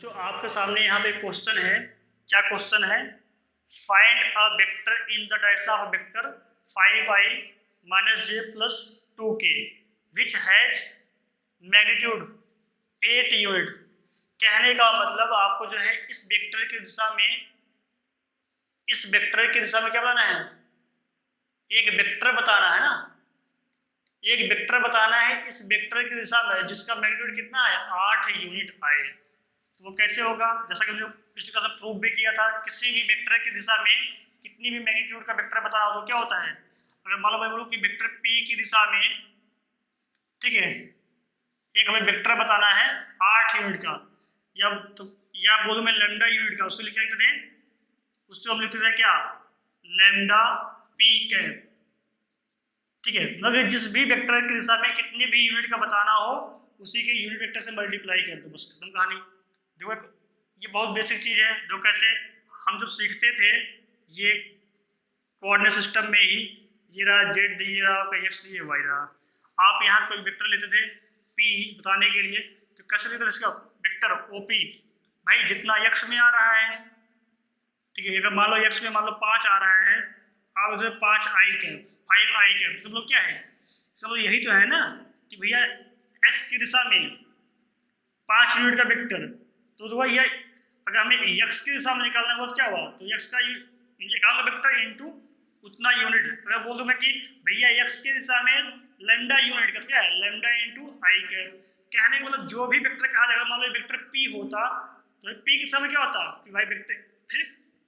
बच्चों आपके सामने यहाँ पे क्वेश्चन है। क्या क्वेश्चन है? Find a vector in the direction of vector 5i - j + 2k which has magnitude 8 unit. कहने का मतलब आपको जो है इस वेक्टर की दिशा में क्या बनाना है? एक वेक्टर बताना है ना, एक वेक्टर बताना है इस वेक्टर की दिशा में जिसका मैग्नीट्यूड कितना है, 8 यूनिट आए। तो वो कैसे होगा? जैसा कि हमने पिछले क्लास में प्रूव भी किया था, किसी भी वेक्टर की दिशा में कितनी भी मैग्नीट्यूड का वेक्टर बताना हो तो क्या होता है, अगर मान लो मैं बोलूँ कि वेक्टर p की दिशा में, ठीक है, एक हमें वेक्टर बताना है 8 यूनिट का, या बोलूँ मैं लैम्डा यूनिट का, उसको लिख लिखते थे, उसको हम लिखते थे क्या, लैम्डा p कैप। ठीक है, मतलब जिस भी वेक्टर की दिशा में कितनी भी यूनिट का बताना हो उसी के यूनिट वेक्टर से मल्टीप्लाई कर दो, बस खत्म कहानी। जो ये बहुत बेसिक चीज़ है, जो कैसे हम जब सीखते थे ये कोऑर्डिनेट सिस्टम में ही, ये रहा जेड, ये रहा एक्स, ये वाई रहा। आप यहाँ कोई वेक्टर लेते थे पी बताने के लिए, तो कैसे लेते थे इसका वेक्टर ओपी, भाई जितना एक्स में आ रहा है, ठीक है, अगर मान लो एक्स में मान लो 5 आ रहा है, आप उसे 5i कैप 5i कैप, सब लोग क्या है, सब लोग यही तो है ना कि भैया एक्स की दिशा में 5 यूनिट का वेक्टर, तो भैया अगर हमें एक्स की दिशा में निकालना हो तो क्या हुआ, तो एक्स का एकांक वेक्टर इंटू उतना यूनिट। अगर बोल दूं मैं कि भैया एक्स की दिशा में लैम्डा यूनिट का क्या है, लैम्डा इंटू आई कैप। कहने का मतलब जो भी वेक्टर कहा जाएगा, मान लो वेक्टर पी होता तो पी की दिशा में क्या होता कि भाई वेक्टर फिर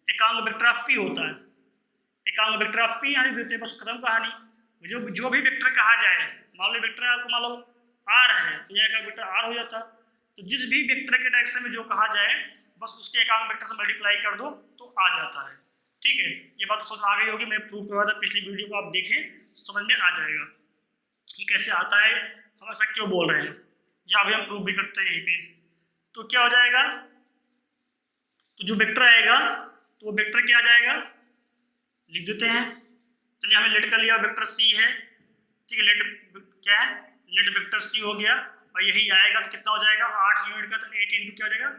एकांक वेक्टर ऑफ पी होता है, एकांक वेक्टर ऑफ पी यहाँ देते हैं, बस खत्म कहानी। जो भी वेक्टर कहा जाए, मान लो वेक्टर आपको मान लो आर है तो यहाँ का वेक्टर आर हो जाता। तो जिस भी वेक्टर के डायरेक्शन में जो कहा जाए बस उसके एकांक वेक्टर से मल्टीप्लाई कर दो तो आ जाता है। ठीक है, ये बात तो समझ आ गई होगी, मैं प्रूव करवाया था पिछली वीडियो को, आप देखें समझ में आ जाएगा कि कैसे आता है, हम ऐसा क्यों बोल रहे हैं, या अभी हम प्रूव भी करते हैं यहीं पे। तो क्या हो जाएगा, तो जो वेक्टर आएगा तो वो वेक्टर क्या आ जाएगा, लिख देते हैं। चलिए हमने लेट कर लिया, वेक्टर सी है, ठीक है, लेट क्या है, लेट वेक्टर सी हो गया, और यही आएगा तो कितना हो जाएगा 8 यूनिट का, तो 8 इंटू क्या हो जाएगा,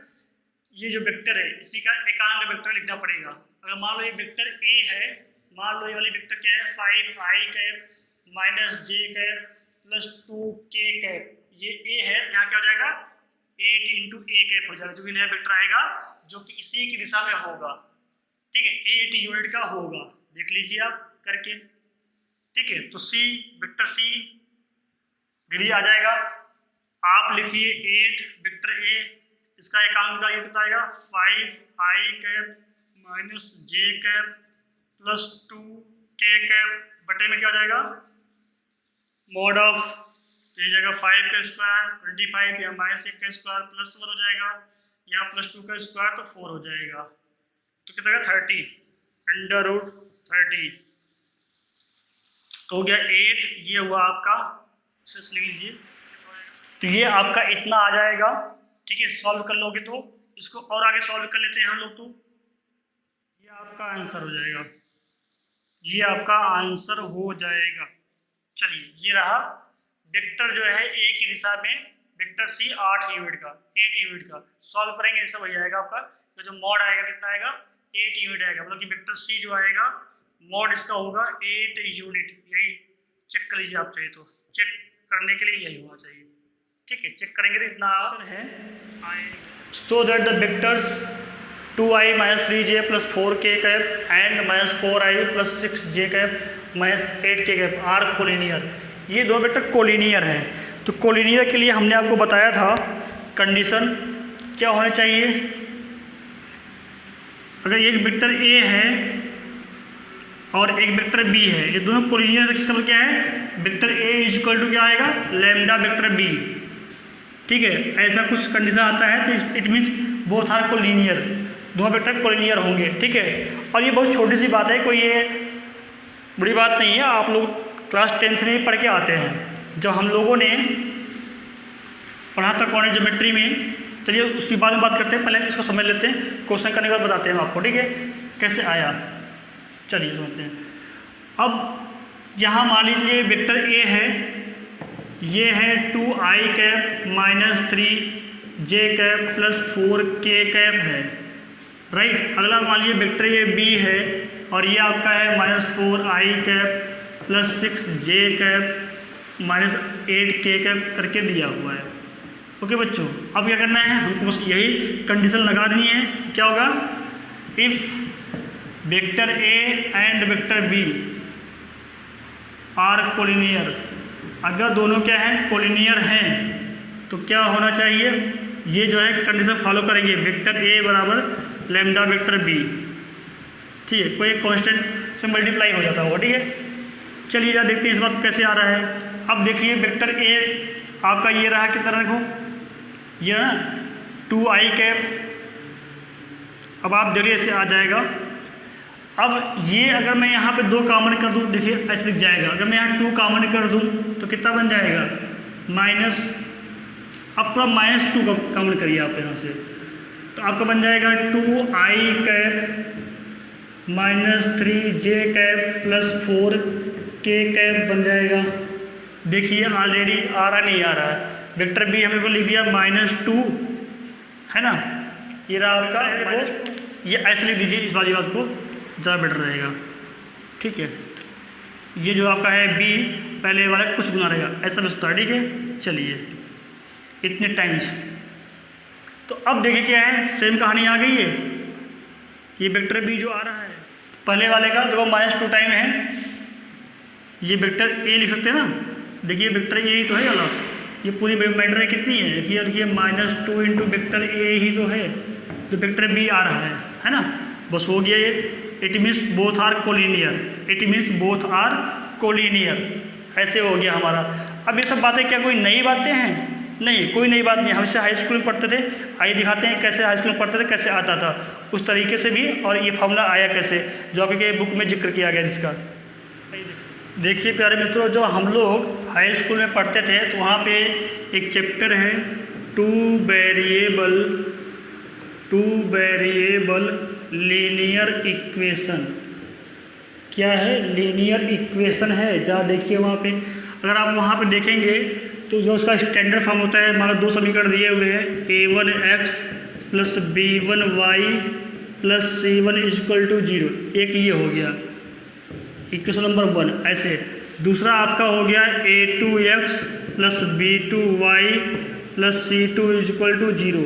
ये जो वेक्टर है इसी का एकांक वेक्टर लिखना पड़ेगा। अगर मान लो ये वेक्टर ए है, मान लो ये वाली वेक्टर क्या है 5i cap - j cap + 2k cap, ये ए है, यहाँ क्या हो जाएगा 8 इंटू ए कैप हो जाएगा, जो भी नया वेक्टर आएगा जो कि इसी की दिशा में होगा। ठीक है, 8 यूनिट का होगा, देख लीजिए आप करके। ठीक है, तो सी वेक्टर सी ग्री आ जाएगा, आप लिखिए 8 वेक्टर ए, इसका एकांक का ये कितना आएगा 5i cap - j cap + 2k cap बटे में क्या हो जाएगा मॉड ऑफ, तो ये जाएगा 5 का स्क्वायर 25, या -1 का स्क्वायर +1 हो जाएगा, यहाँ +2 का स्क्वायर तो 4 हो जाएगा, तो कितना आएगा 30 √30, तो हो गया 8, ये हुआ आपका, लिख लीजिए, तो ये आपका इतना आ जाएगा। ठीक है, सॉल्व कर लोगे तो इसको और आगे सॉल्व कर लेते हैं हम लोग, तो ये आपका आंसर हो जाएगा, ये आपका आंसर हो जाएगा। चलिए ये रहा वेक्टर जो है ए की दिशा में वेक्टर सी 8 यूनिट का, 8 यूनिट का सॉल्व करेंगे ऐसा वही आएगा आपका, तो जो मॉड आएगा कितना आएगा 8 यूनिट आएगा, मतलब कि वेक्टर सी जो आएगा मॉड इसका होगा 8 यूनिट। यही चेक कर लीजिए आप चाहे तो, चेक करने के लिए यही होना चाहिए। ठीक है, चेक करेंगे तो इतना है, so that the vectors 2i - 3j + 4k cap and -4i + 6j cap - 8k cap are collinear. ये दो वेक्टर कोलिनियर हैं, तो कोलिनियर के लिए हमने आपको बताया था कंडीशन क्या होनी चाहिए, अगर एक वेक्टर ए है और एक वेक्टर बी है, ये दोनों कोलिनियर, इसका मतलब क्या है वेक्टर ए = क्या आएगा लैम्डा वेक्टर बी। ठीक है, ऐसा कुछ कंडीशन आता है तो it means both are collinear, दोनों वेक्टर कोलिनियर होंगे। ठीक है, और ये बहुत छोटी सी बात है, कोई ये बड़ी बात नहीं है, आप लोग क्लास 10th में पढ़ के आते हैं, जब हम लोगों ने पढ़ा था कोऑर्डिनेट ज्योमेट्री में। चलिए उसके बाद में बात करते हैं, पहले इसको समझ लेते हैं, क्वेश्चन करने के बाद बताते हैं आपको। ठीक है, कैसे आया, चलिए समझते हैं। अब यहाँ मान लीजिए वेक्टर ए है, ये है 2i कैप - 3 जे कैप प्लस 4k कैप है, राइट। अगला मान लीजिए वेक्टर ये बी है और ये आपका है -4i cap plus 6j cap minus 8k cap करके दिया हुआ है। ओके बच्चों, अब क्या करना है, हमको बस यही कंडीशन लगा देनी है। क्या होगा, if vector a and vector b are collinear, अगर दोनों क्या हैं, कोलिनियर हैं, तो क्या होना चाहिए, ये जो है कंडीशन फॉलो करेंगे, वेक्टर ए बराबर लैम्डा वेक्टर बी, ठीक है, कोई एक कांस्टेंट से मल्टीप्लाई हो जाता होगा, ठीक है। चलिए जरा देखते हैं इस बात कैसे आ रहा है। अब देखिए वेक्टर ए आपका ये रहा, कितना देखो ये ना 2i कैप, अब आप देखिए इससे आ जाएगा। अब ये अगर मैं यहाँ पे 2 कॉमन कर दूँ, देखिए ऐसे लिख जाएगा, अगर मैं यहाँ 2 कॉमन कर दूँ तो कितना बन जाएगा, माइनस, अब पूरा -2 का कॉमन करिए आप यहाँ से, तो आपका बन जाएगा 2i cap minus 3j cap plus 4k cap बन जाएगा। देखिए ऑलरेडी आ रहा नहीं आ रहा है, वेक्टर बी हमने को लिख दिया -2 है ना, ये रहा आपका -2, ये ऐसे लिख दीजिए इस वाली बात को, ज़्यादा बेटर रहेगा, ठीक है। ये जो आपका है बी पहले वाला कुछ गुना रहेगा, ऐसा भी होता है, ठीक है। चलिए इतने टाइम्स, तो अब देखिए क्या है, सेम कहानी आ गई है। ये वेक्टर बी जो आ रहा है पहले वाले का देखो -2 टाइम है, ये वेक्टर ए लिख सकते हैं ना, देखिए वेक्टर ए ही तो है वाला, ये पूरी मैटर है कितनी है, ये देखिए -2 इंटू वेक्टर ए ही तो है, तो वेक्टर बी आ रहा है ना, बस हो गया ये। It means both are collinear, it means both are collinear, ऐसे हो गया हमारा। अब ये सब बातें क्या कोई नई बातें हैं, नहीं कोई नई बात नहीं, हम इससे हाई स्कूल में पढ़ते थे। आइए दिखाते हैं कैसे हाई स्कूल में पढ़ते थे, कैसे आता था उस तरीके से भी, और ये फॉर्मूला आया कैसे, जो आपके बुक में जिक्र किया गया जिसका। देखिए प्यारे मित्रों, जो हम लोग हाई स्कूल में पढ़ते थे तो वहाँ पे एक चैप्टर है टू वेरिएबल लीनियर इक्वेशन। क्या है, लीनियर इक्वेशन है। जहाँ देखिए वहाँ पे, अगर आप वहाँ पे देखेंगे तो जो उसका स्टैंडर्ड फॉर्म होता है, मान लो 2 समीकरण दिए हुए हैं, a1x plus b1y plus c1 = 0, एक ये हो गया इक्वेशन नंबर 1। ऐसे दूसरा आपका हो गया a2x plus b2y plus c2 = 0,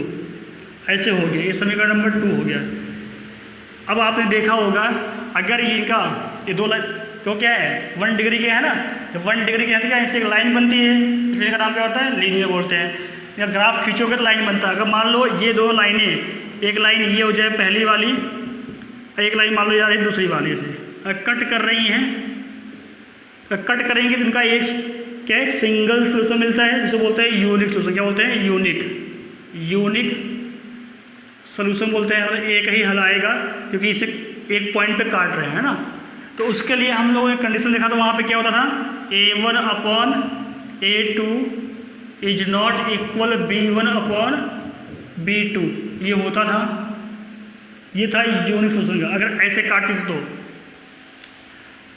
ऐसे हो गया, ये समीकरण नंबर 2 हो गया। अब आपने देखा होगा अगर इनका ये 2 लाइन तो क्या है 1 डिग्री के है ना, तो 1 डिग्री के है तो क्या इससे एक लाइन बनती है, इसलिए इसका नाम क्या होता है, लीनियर बोलते हैं। या ग्राफ खींचोगे तो लाइन बनता है। अगर मान लो ये 2 लाइनें, एक लाइन ये हो जाए पहली वाली, एक लाइन मान लो यार दूसरी वाली से कट कर रही हैं, कट करेंगे तो इनका एक क्या एक सिंगल सोल्यूशन मिलता है, जिसे बोलते हैं यूनिक सोल्यूशन। क्या बोलते हैं, यूनिक सोल्यूशन बोलते हैं। और एक ही हल आएगा क्योंकि इसे एक पॉइंट पे काट रहे हैं ना। तो उसके लिए हम लोगों ने कंडीशन देखा, तो वहाँ पे क्या होता था, a1/a2 is not equal b1/b2, ये होता था, ये था यूनिक सोल्यूशन का। अगर ऐसे काटे तो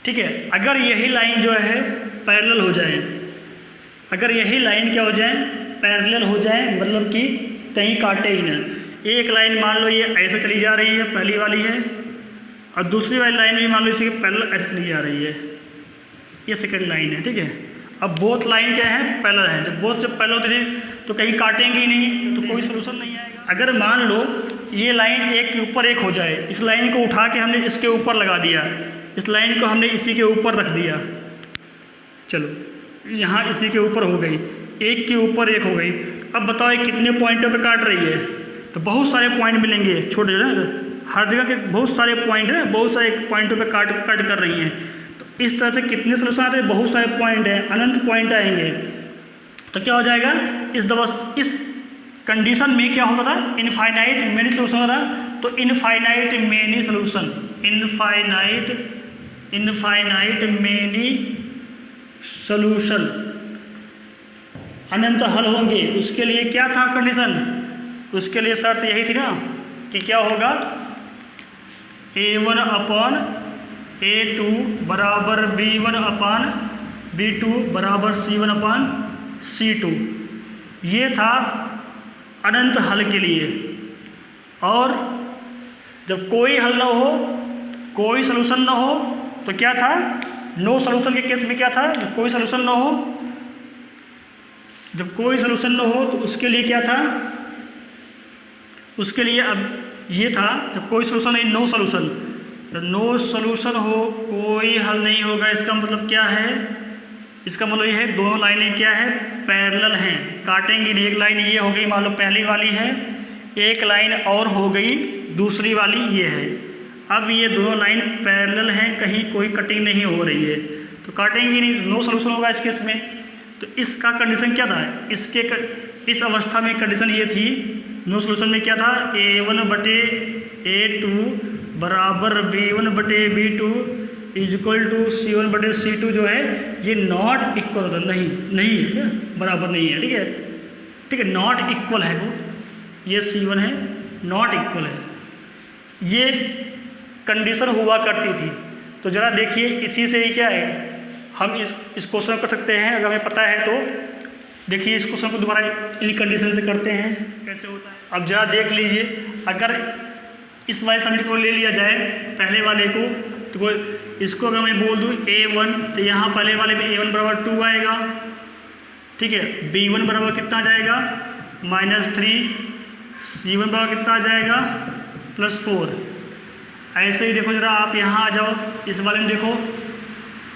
ठीक है। अगर यही लाइन जो है पैरेलल हो जाए, अगर यही लाइन क्या हो जाए, पैरेलल हो जाए, मतलब कि कहीं काटे ही ना। एक लाइन मान लो ये ऐसे चली जा रही है, पहली वाली है, और दूसरी वाली लाइन भी मान लो इसी पैरेलल ऐसे चली जा रही है, ये सेकंड लाइन है, ठीक है। अब बोथ लाइन क्या है, पैरेलल है। तो बोथ जब पैरेलल होती थी तो कहीं काटेंगे ही नहीं, तो कोई सोल्यूशन नहीं आएगा। अगर मान लो ये लाइन एक के ऊपर एक हो जाए, इस लाइन को उठा के हमने इसके ऊपर लगा दिया, इस लाइन को हमने इसी के ऊपर रख दिया, चलो यहाँ इसी के ऊपर हो गई, एक के ऊपर एक हो गई। अब बताओ ये कितने पॉइंटों पे काट रही है, तो बहुत सारे पॉइंट मिलेंगे, छोटे छोटे, हर जगह के बहुत सारे पॉइंट है, बहुत सारे पॉइंटों पे कट कर रही हैं। तो इस तरह से कितने सोल्यूशन आते हैं, बहुत सारे पॉइंट हैं, अनंत पॉइंट आएंगे। तो क्या हो जाएगा, इस कंडीशन में क्या होता था, इनफाइनाइट मेनी सोल्यूशन होता था। तो infinite many solution, infinite many solution, अनंत हल होंगे। उसके लिए क्या था कंडीशन, उसके लिए शर्त यही थी ना कि क्या होगा, a1/a2 बराबर b1/b2 बराबर c1/c2। ये था अनंत हल के लिए। और जब कोई हल ना हो, कोई सलूशन ना हो, तो क्या था, नो सलूशन के केस में क्या था, जब कोई सलूशन ना हो, जब कोई सलूशन ना हो तो उसके लिए क्या था, उसके लिए अब ये था जब कोई सलूशन नहीं, नो सलूशन। जब नो सलूशन हो, कोई हल नहीं होगा, इसका मतलब क्या है, इसका मतलब ये है दोनों लाइनें क्या है, पैरेलल हैं, काटेंगी नहीं। एक लाइन ये हो गई, मान लो पहली वाली है, एक लाइन और हो गई दूसरी वाली ये है। अब ये दोनों लाइन पैरेलल हैं, कहीं कोई कटिंग नहीं हो रही है, तो काटेंगी नहीं, नो सलूशन होगा इस केस में। तो इसका कंडीशन क्या था, इस अवस्था में कंडीशन ये थी, नो सलूशन में क्या था, A1/A2 बराबर B1/B2 इक्वल टू C1/C2 जो है ये नॉट इक्वल होता नहीं है, बराबर नहीं है, ठीक है, नॉट इक्वल है वो, ये C1 है, नॉट इक्वल है, ये कंडीशन हुआ करती थी। तो ज़रा देखिए इसी से ही क्या है, हम इस क्वेश्चन कर सकते हैं, अगर हमें पता है तो। देखिए इस क्वेश्चन को दोबारा इन कंडीशन से करते हैं, कैसे होता है। अब ज़रा देख लीजिए, अगर इस वाले समीकरण को ले लिया जाए पहले वाले को, तो इसको अगर मैं बोल दूँ A1, तो यहाँ पहले वाले में A1 बराबर 2 आएगा, ठीक है, B1 बराबर कितना आ जाएगा -3, C1 बराबर कितना आ जाएगा +4। ऐसे ही देखो जरा आप यहाँ आ जाओ, इस वाले में देखो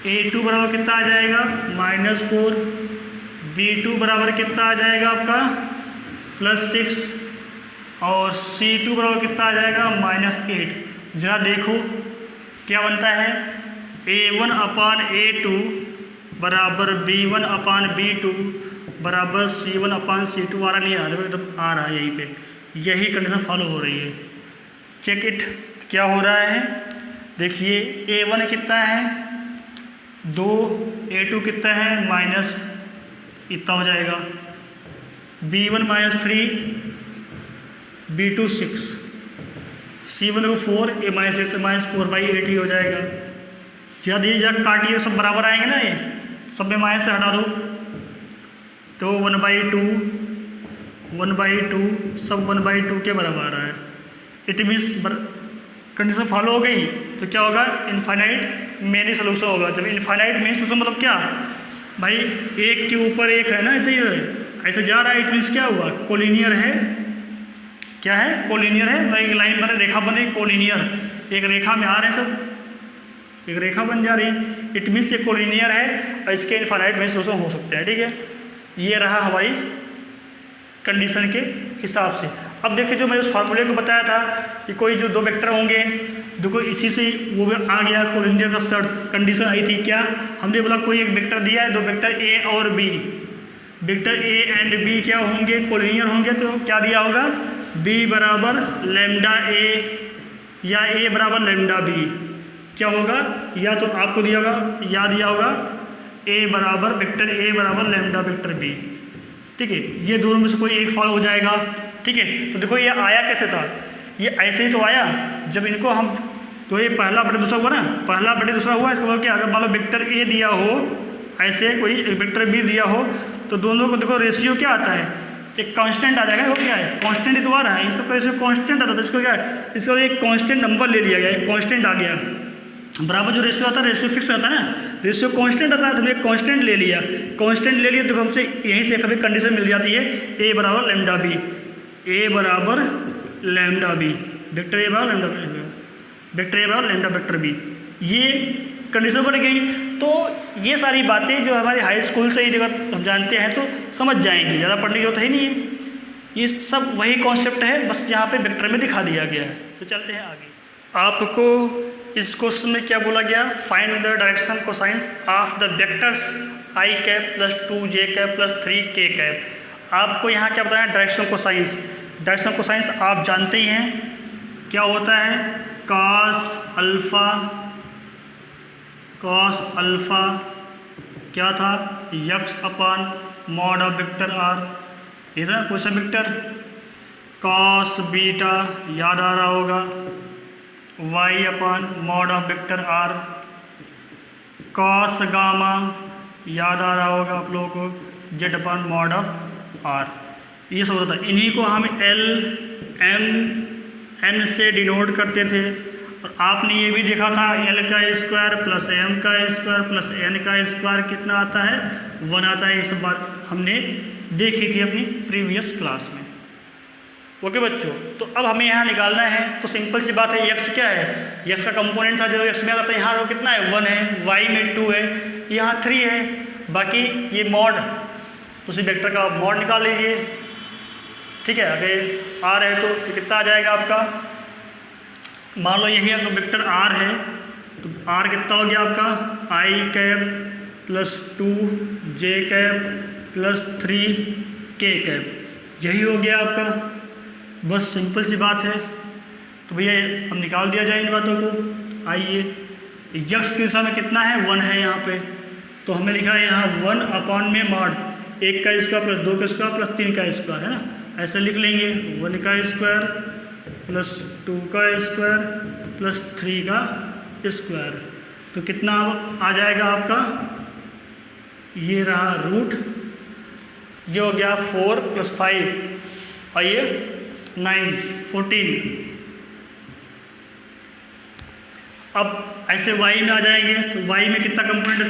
A2 बराबर कितना आ जाएगा -4, B2 बराबर कितना आ जाएगा आपका +6 और C2 बराबर कितना आ जाएगा -8। जरा देखो क्या बनता है, A1/A2 बराबर B1/B2 बराबर C1/C2 आ रहा नहीं आ रहा, एकदम आ रहा है, यहीं पे यही कंडीशन फॉलो हो रही है। चेक इट, क्या हो रहा है, देखिए A1 कितना है 2, A2 कितना है माइनस इतना हो जाएगा, B1 -3, B2 6, C1 को 4, A -8 तो -4/8 ही हो जाएगा। जब ये जब काटिए सब बराबर आएंगे ना, ये सब में माइनस से हटा दो, तो 1/2 सब 1/2 के बराबर आ रहा है। इट मीन्स कंडीशन फॉलो हो गई, तो क्या होगा, इनफाइनाइट मेनी सोल्यूशन होगा। जब इनफाइनाइट मेनी सोल्यूशन मतलब क्या भाई, एक के ऊपर एक है ना, ऐसे ही ऐसे जा रहा है, इट मीन्स क्या हुआ, कोलिनियर है, क्या है, कोलिनियर है, भाई एक लाइन बने, रेखा बने, कोलिनियर, एक रेखा में आ रहे हैं सब, एक रेखा बन जा रही है, इट मीन्स ये कोलिनियर है और इसके इनफाइनाइट मेनी सोल्यूशन हो सकते हैं, ठीक है। ये रहा हमारी कंडीशन के हिसाब से। अब देखिए जो मैंने उस फार्मूले को बताया था कि कोई जो दो वेक्टर होंगे, देखो इसी से वो भी आ गया, कोलिनियर का शर्त कंडीशन आई थी, क्या हमने बोला, कोई एक वेक्टर दिया है, दो वेक्टर A और B, vector A and B क्या होंगे, कोलिनियर होंगे, तो क्या दिया होगा, B बराबर λA या A बराबर λB, क्या होगा, या तो आपको दिया होगा, या दिया होगा A बराबर वेक्टर A बराबर λ वेक्टर B, ठीक है, ये दोनों में से कोई एक फॉलो हो जाएगा, ठीक है। तो देखो ये आया कैसे था, ये ऐसे ही तो आया, जब इनको हम, तो ये पहला बटे दूसरा हुआ ना, पहला बटे दूसरा हुआ, इसको क्या, अगर मान लो वेक्टर A दिया हो, ऐसे कोई एक वेक्टर B दिया हो, तो दोनों को देखो रेशियो क्या आता है, एक कांस्टेंट आ जाएगा, वो क्या है, कांस्टेंट ही तो आ रहा है, इन सबका रेशियो कांस्टेंट आता था, इसको क्या है, इसको एक कांस्टेंट नंबर ले लिया गया, एक कांस्टेंट आ गया, बराबर जो रेशियो आता है, रेशियो फिक्स आता है ना, रेशियो कांस्टेंट आता है, तो एक कांस्टेंट ले लिया, कांस्टेंट ले लिया, तो हमसे यहीं से कभी कंडीशन मिल जाती है, A बराबर λB, A बराबर λB, वेक्टर A बराबर λB, वेक्टर A बराबर λ वेक्टर B, ये कंडीशन बन गई। तो ये सारी बातें जो हमारे हाई स्कूल से ही जगह हम जानते हैं तो समझ जाएंगे, ज़्यादा पढ़ने की जरूरत है नहीं है, ये सब वही कॉन्सेप्ट है, बस यहाँ पे वेक्टर में दिखा दिया गया है। तो चलते हैं आगे। आपको इस क्वेश्चन में क्या बोला गया, find the direction cosines of the vectors i cap + 2j cap + 3k cap. आपको यहाँ क्या बताया, डायरेक्शन कोसाइंस। डायरेक्शन कोसाइंस आप जानते ही हैं क्या होता है, कॉस अल्फ़ा क्या था, x/mod ऑफ वेक्टर r, इधर कोई सा वेक्टर, कॉस बीटा याद आ रहा होगा, y/mod of vector r, cos gamma याद आ रहा होगा आप लोगों को, z/mod ऑफ r। ये सब होता था। इन्हीं को हम एल एम एन से डिनोट करते थे। और आपने ये भी देखा था एल का स्क्वायर प्लस एम का स्क्वायर प्लस एन का स्क्वायर कितना आता है, 1 आता है। ये सब बात हमने देखी थी अपनी प्रीवियस क्लास में। ओके बच्चों, तो अब हमें यहाँ निकालना है। तो सिंपल सी बात है, यक्स क्या है, यक्स का कंपोनेंट था जो यक्स में आता था, यहाँ वो कितना है 1 है, वाई में 2 है, यहाँ 3 है। बाकी ये मॉड, तो उसी वेक्टर का मॉड निकाल लीजिए। ठीक है, अगर आर है तो कितना आ जाएगा आपका, मान लो यही आपका वेक्टर आर है, तो आर कितना हो गया आपका आई कैप प्लस 2 जे कैप प्लस 3 के कैप, यही हो गया आपका। बस सिंपल सी बात है। तो भैया हम निकाल दिया जाए इन बातों को। आइए, यक्स की दिशा में कितना है, 1 है यहाँ पे, तो हमने लिखा है यहाँ 1 अपॉन में मॉड 1 का स्क्वायर प्लस 2 का स्क्वायर प्लस 3 का स्क्वायर, है ना, ऐसे लिख लेंगे। 1 का स्क्वायर प्लस 2 का स्क्वायर प्लस 3 का स्क्वायर, तो कितना आ जाएगा आपका, ये रहा रूट, ये हो गया 4 प्लस 5 और ये 9 14। अब ऐसे y में आ जाएंगे, तो y में कितना कंपोनेंट है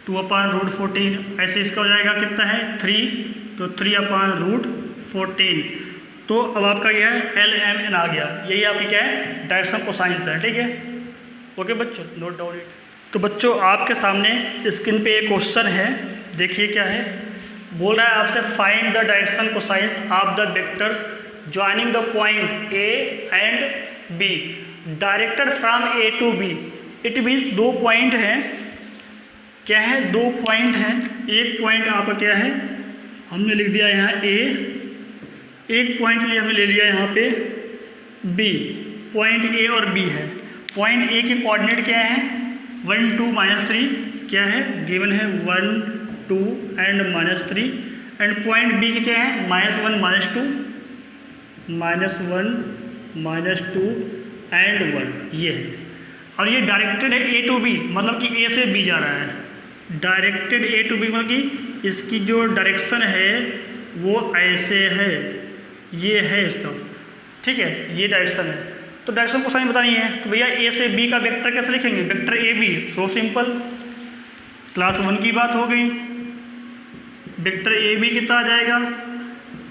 2 अपॉन रूट 14। ऐसे इसका हो जाएगा कितना है 3, तो 3 अपॉन रूट 14। तो अब आपका यह है एल एम एन आ गया, यही आपकी क्या है डायरेक्शन कोसाइंस है। ठीक है, ओके बच्चों, नोट डाउन इट। तो बच्चों आपके सामने स्क्रीन पे एक क्वेश्चन है, देखिए क्या है, बोल रहा है आपसे find the direction cosines of the vectors joining the point a and b directed from a to b. It means 2 point हैं, क्या है 2 पॉइंट हैं। एक पॉइंट आपका क्या है, हमने लिख दिया यहाँ ए, एक पॉइंट लिए हमने ले लिया यहाँ पे बी। पॉइंट ए और बी है। पॉइंट ए के कोऑर्डिनेट क्या है 1 2 -3, क्या है गिवन है 1 2 एंड -3। एंड पॉइंट बी के क्या है -1 -2 -1 -2 एंड 1, ये है। और ये डायरेक्टेड है ए टू बी, मतलब कि ए से बी जा रहा है। डायरेक्टेड ए टू बी मतलब कि इसकी जो डायरेक्शन है वो ऐसे है, ये है इसका, ठीक है, ये डायरेक्शन है। तो डायरेक्शन को साइन बतानी है, तो भैया ए से बी का वेक्टर कैसे लिखेंगे, vector a b, so simple, class 1 की बात हो गई। वेक्टर ए बी कितना आ जाएगा,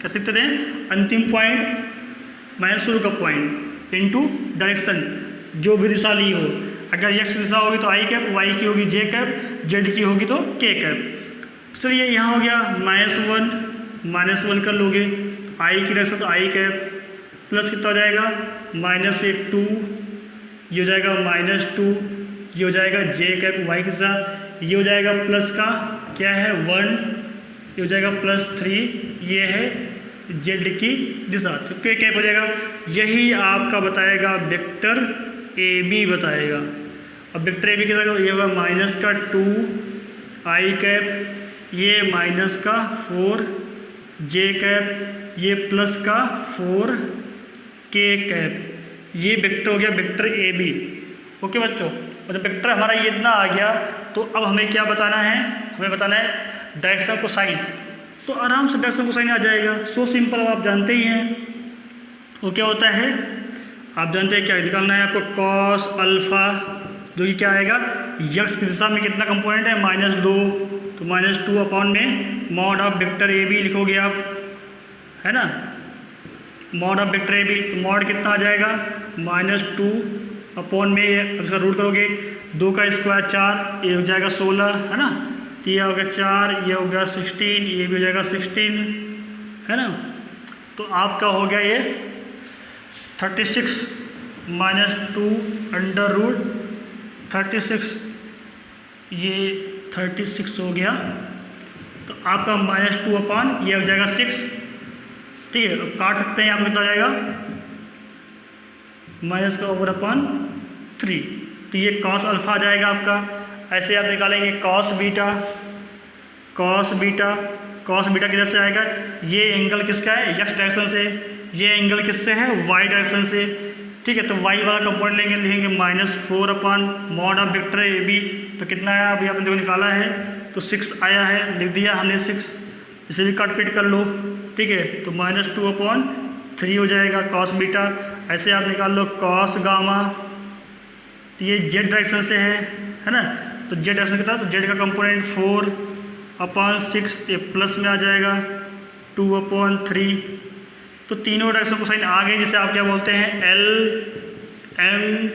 कैसे लिखते हैं, अंतिम पॉइंट माइनस शुरू का पॉइंट इनटू डायरेक्शन, जो भी दिशा ली हो। अगर एक्स की दिशा होगी तो आई कैप, वाई की होगी जे कैप, जेड की होगी तो के कैप। चलिए यहाँ हो गया -1 कर लोगे, आई की डायरेक्शन तो आई कैप, प्लस कितना हो जाएगा -2, ये हो जाएगा -2, ये हो जाएगा जे कैप वाई के साथ, ये हो जाएगा प्लस का क्या है 1, ये हो जाएगा +3, ये है जेड की दिशा, तो के कैप हो जाएगा। यही आपका बताएगा वेक्टर ए बी बताएगा। अब वेक्टर ए बी क्या ये होगा -2 आई कैप, ये -4 जे कैप, ये +4 के कैप, ये वेक्टर हो गया वेक्टर ए बी। ओके बच्चों, मतलब वेक्टर हमारा ये इतना आ गया। तो अब हमें क्या बताना है, हमें बताना है डायरेक्शन कोसाइन। तो आराम से डायरेक्शन कोसाइन आ जाएगा, सो सिंपल। अब आप जानते ही हैं वो क्या होता है, आप जानते हैं क्या निकालना है आपको, कॉस अल्फा, जो कि क्या आएगा यक्स की दिशा में कितना कंपोनेंट है -2, तो -2 अपॉन में mod of vector a b लिखोगे आप, है ना, mod of vector a b, तो मॉड कितना आ जाएगा -2 अपॉन में, उसका रूट करोगे 2 का स्क्वायर 4, ये हो जाएगा 16, है ना, तो ये हो गया 4, ये हो गया 16, ये भी हो जाएगा 16, है ना। तो आपका हो गया ये 36 -2 अंडर रूट 36, ये 36 हो गया। तो आपका -2 अपॉन ये हो जाएगा 6, ठीक है। अब काट सकते हैं, आप कितना हो जाएगा माइनस का ओवर अपॉन 3, तो ये कॉस अल्फा आ जाएगा आपका। ऐसे आप निकालेंगे कॉस बीटा किधर से आएगा, ये एंगल किसका है एक्स डायरेक्शन से, ये एंगल किससे है वाई डायरेक्शन से, ठीक है। तो वाई वाला कंपोनेंट लेंगे, लिखेंगे -4 upon mod of vector a b, तो कितना आया अभी आपने देखो निकाला है, तो 6 आया है, लिख दिया हमने 6। इसे भी काट पीट कर लो, ठीक है। तो -2/3 हो जाएगा कॉस बीटा। ऐसे आप निकाल लो कॉस गामा, तो ये जेड डायरेक्शन से है ना, तो जेड डायरेक्शन कितना, तो जेड का कंपोनेंट 4/6, ये प्लस में आ जाएगा 2/3। तो तीनों डायरेक्शन को साइन आ गई, जिसे आप क्या बोलते हैं एल एम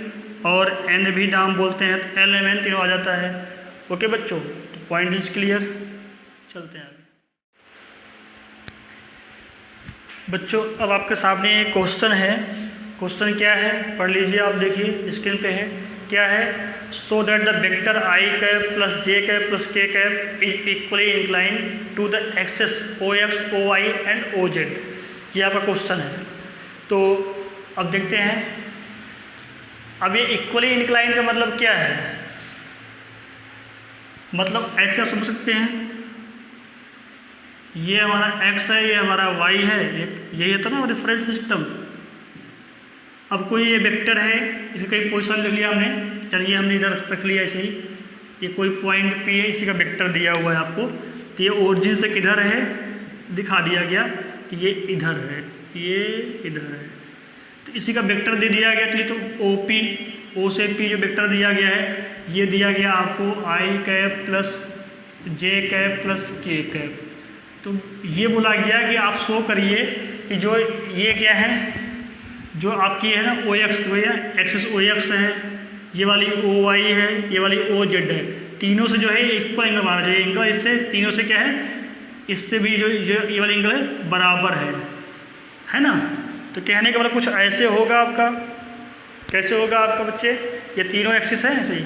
और एन भी नाम बोलते हैं, तो एल एम एन तीनों आ जाता है। ओके बच्चों, तो पॉइंट इज क्लियर। चलते हैं आगे बच्चों। अब आपके सामने एक क्वेश्चन है। क्वेश्चन क्या है पढ़ लीजिए आप, देखिए स्क्रीन पे है। क्या है, so that the vector I cap plus J cap plus K cap is equally incline to the axes O X O Y and O Z. ये आपका क्वेश्चन है। तो अब देखते हैं, अब ये इक्वली इंक्लाइन का मतलब क्या है। मतलब ऐसे समझ सकते हैं, ये हमारा x है, ये हमारा y है, यही होता है ना रेफरेंस सिस्टम। अब कोई ये वेक्टर है, इसका कई पोजीशन लिख लिया हमने, चलिए हमने इधर रख लिया ऐसे ही। ये कोई पॉइंट P है, इसी का वेक्टर दिया हुआ है आपको। तो ये ओरिजिन से किधर है दिखा दिया गया, ये इधर है, ये इधर है, तो इसी का वेक्टर दे दिया गया। तो OP, O से P जो वेक्टर दिया गया है, ये दिया गया आपको आई cap plus J cap plus K cap. तो ये बोला गया कि आप शो करिए कि जो ये क्या है, जो आपकी है ना OX, तो ये एक्सिस OX है, ये वाली OY है, ये वाली OZ है, तीनों से जो है इक्वल एंगल बना चाहिए। एंगल इससे तीनों से क्या है, इससे भी जो ये वाली एंगल है बराबर है ना। तो कहने का मतलब कुछ ऐसे होगा आपका। कैसे होगा आपका बच्चे, ये तीनों एक्सिस है ऐसे ही,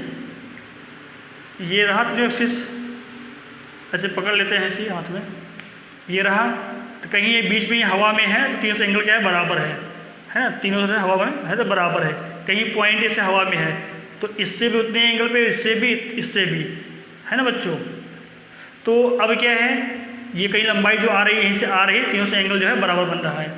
ये रहा तीनों एक्सिस, ऐसे पकड़ लेते हैं ऐसे हाथ में, ये रहा। तो कहीं ये बीच में हवा में है, तो तीनों से एंगल क्या है बराबर है ना, तीनों से हवा में है तो बराबर है। कहीं पॉइंट इससे हवा में है, तो इससे भी उतने एंगल पे, इससे भी है ना बच्चों। तो अब क्या है, ये कहीं लंबाई जो आ रही है यहीं से आ रही है, तीनों से एंगल जो है बराबर बन रहा है।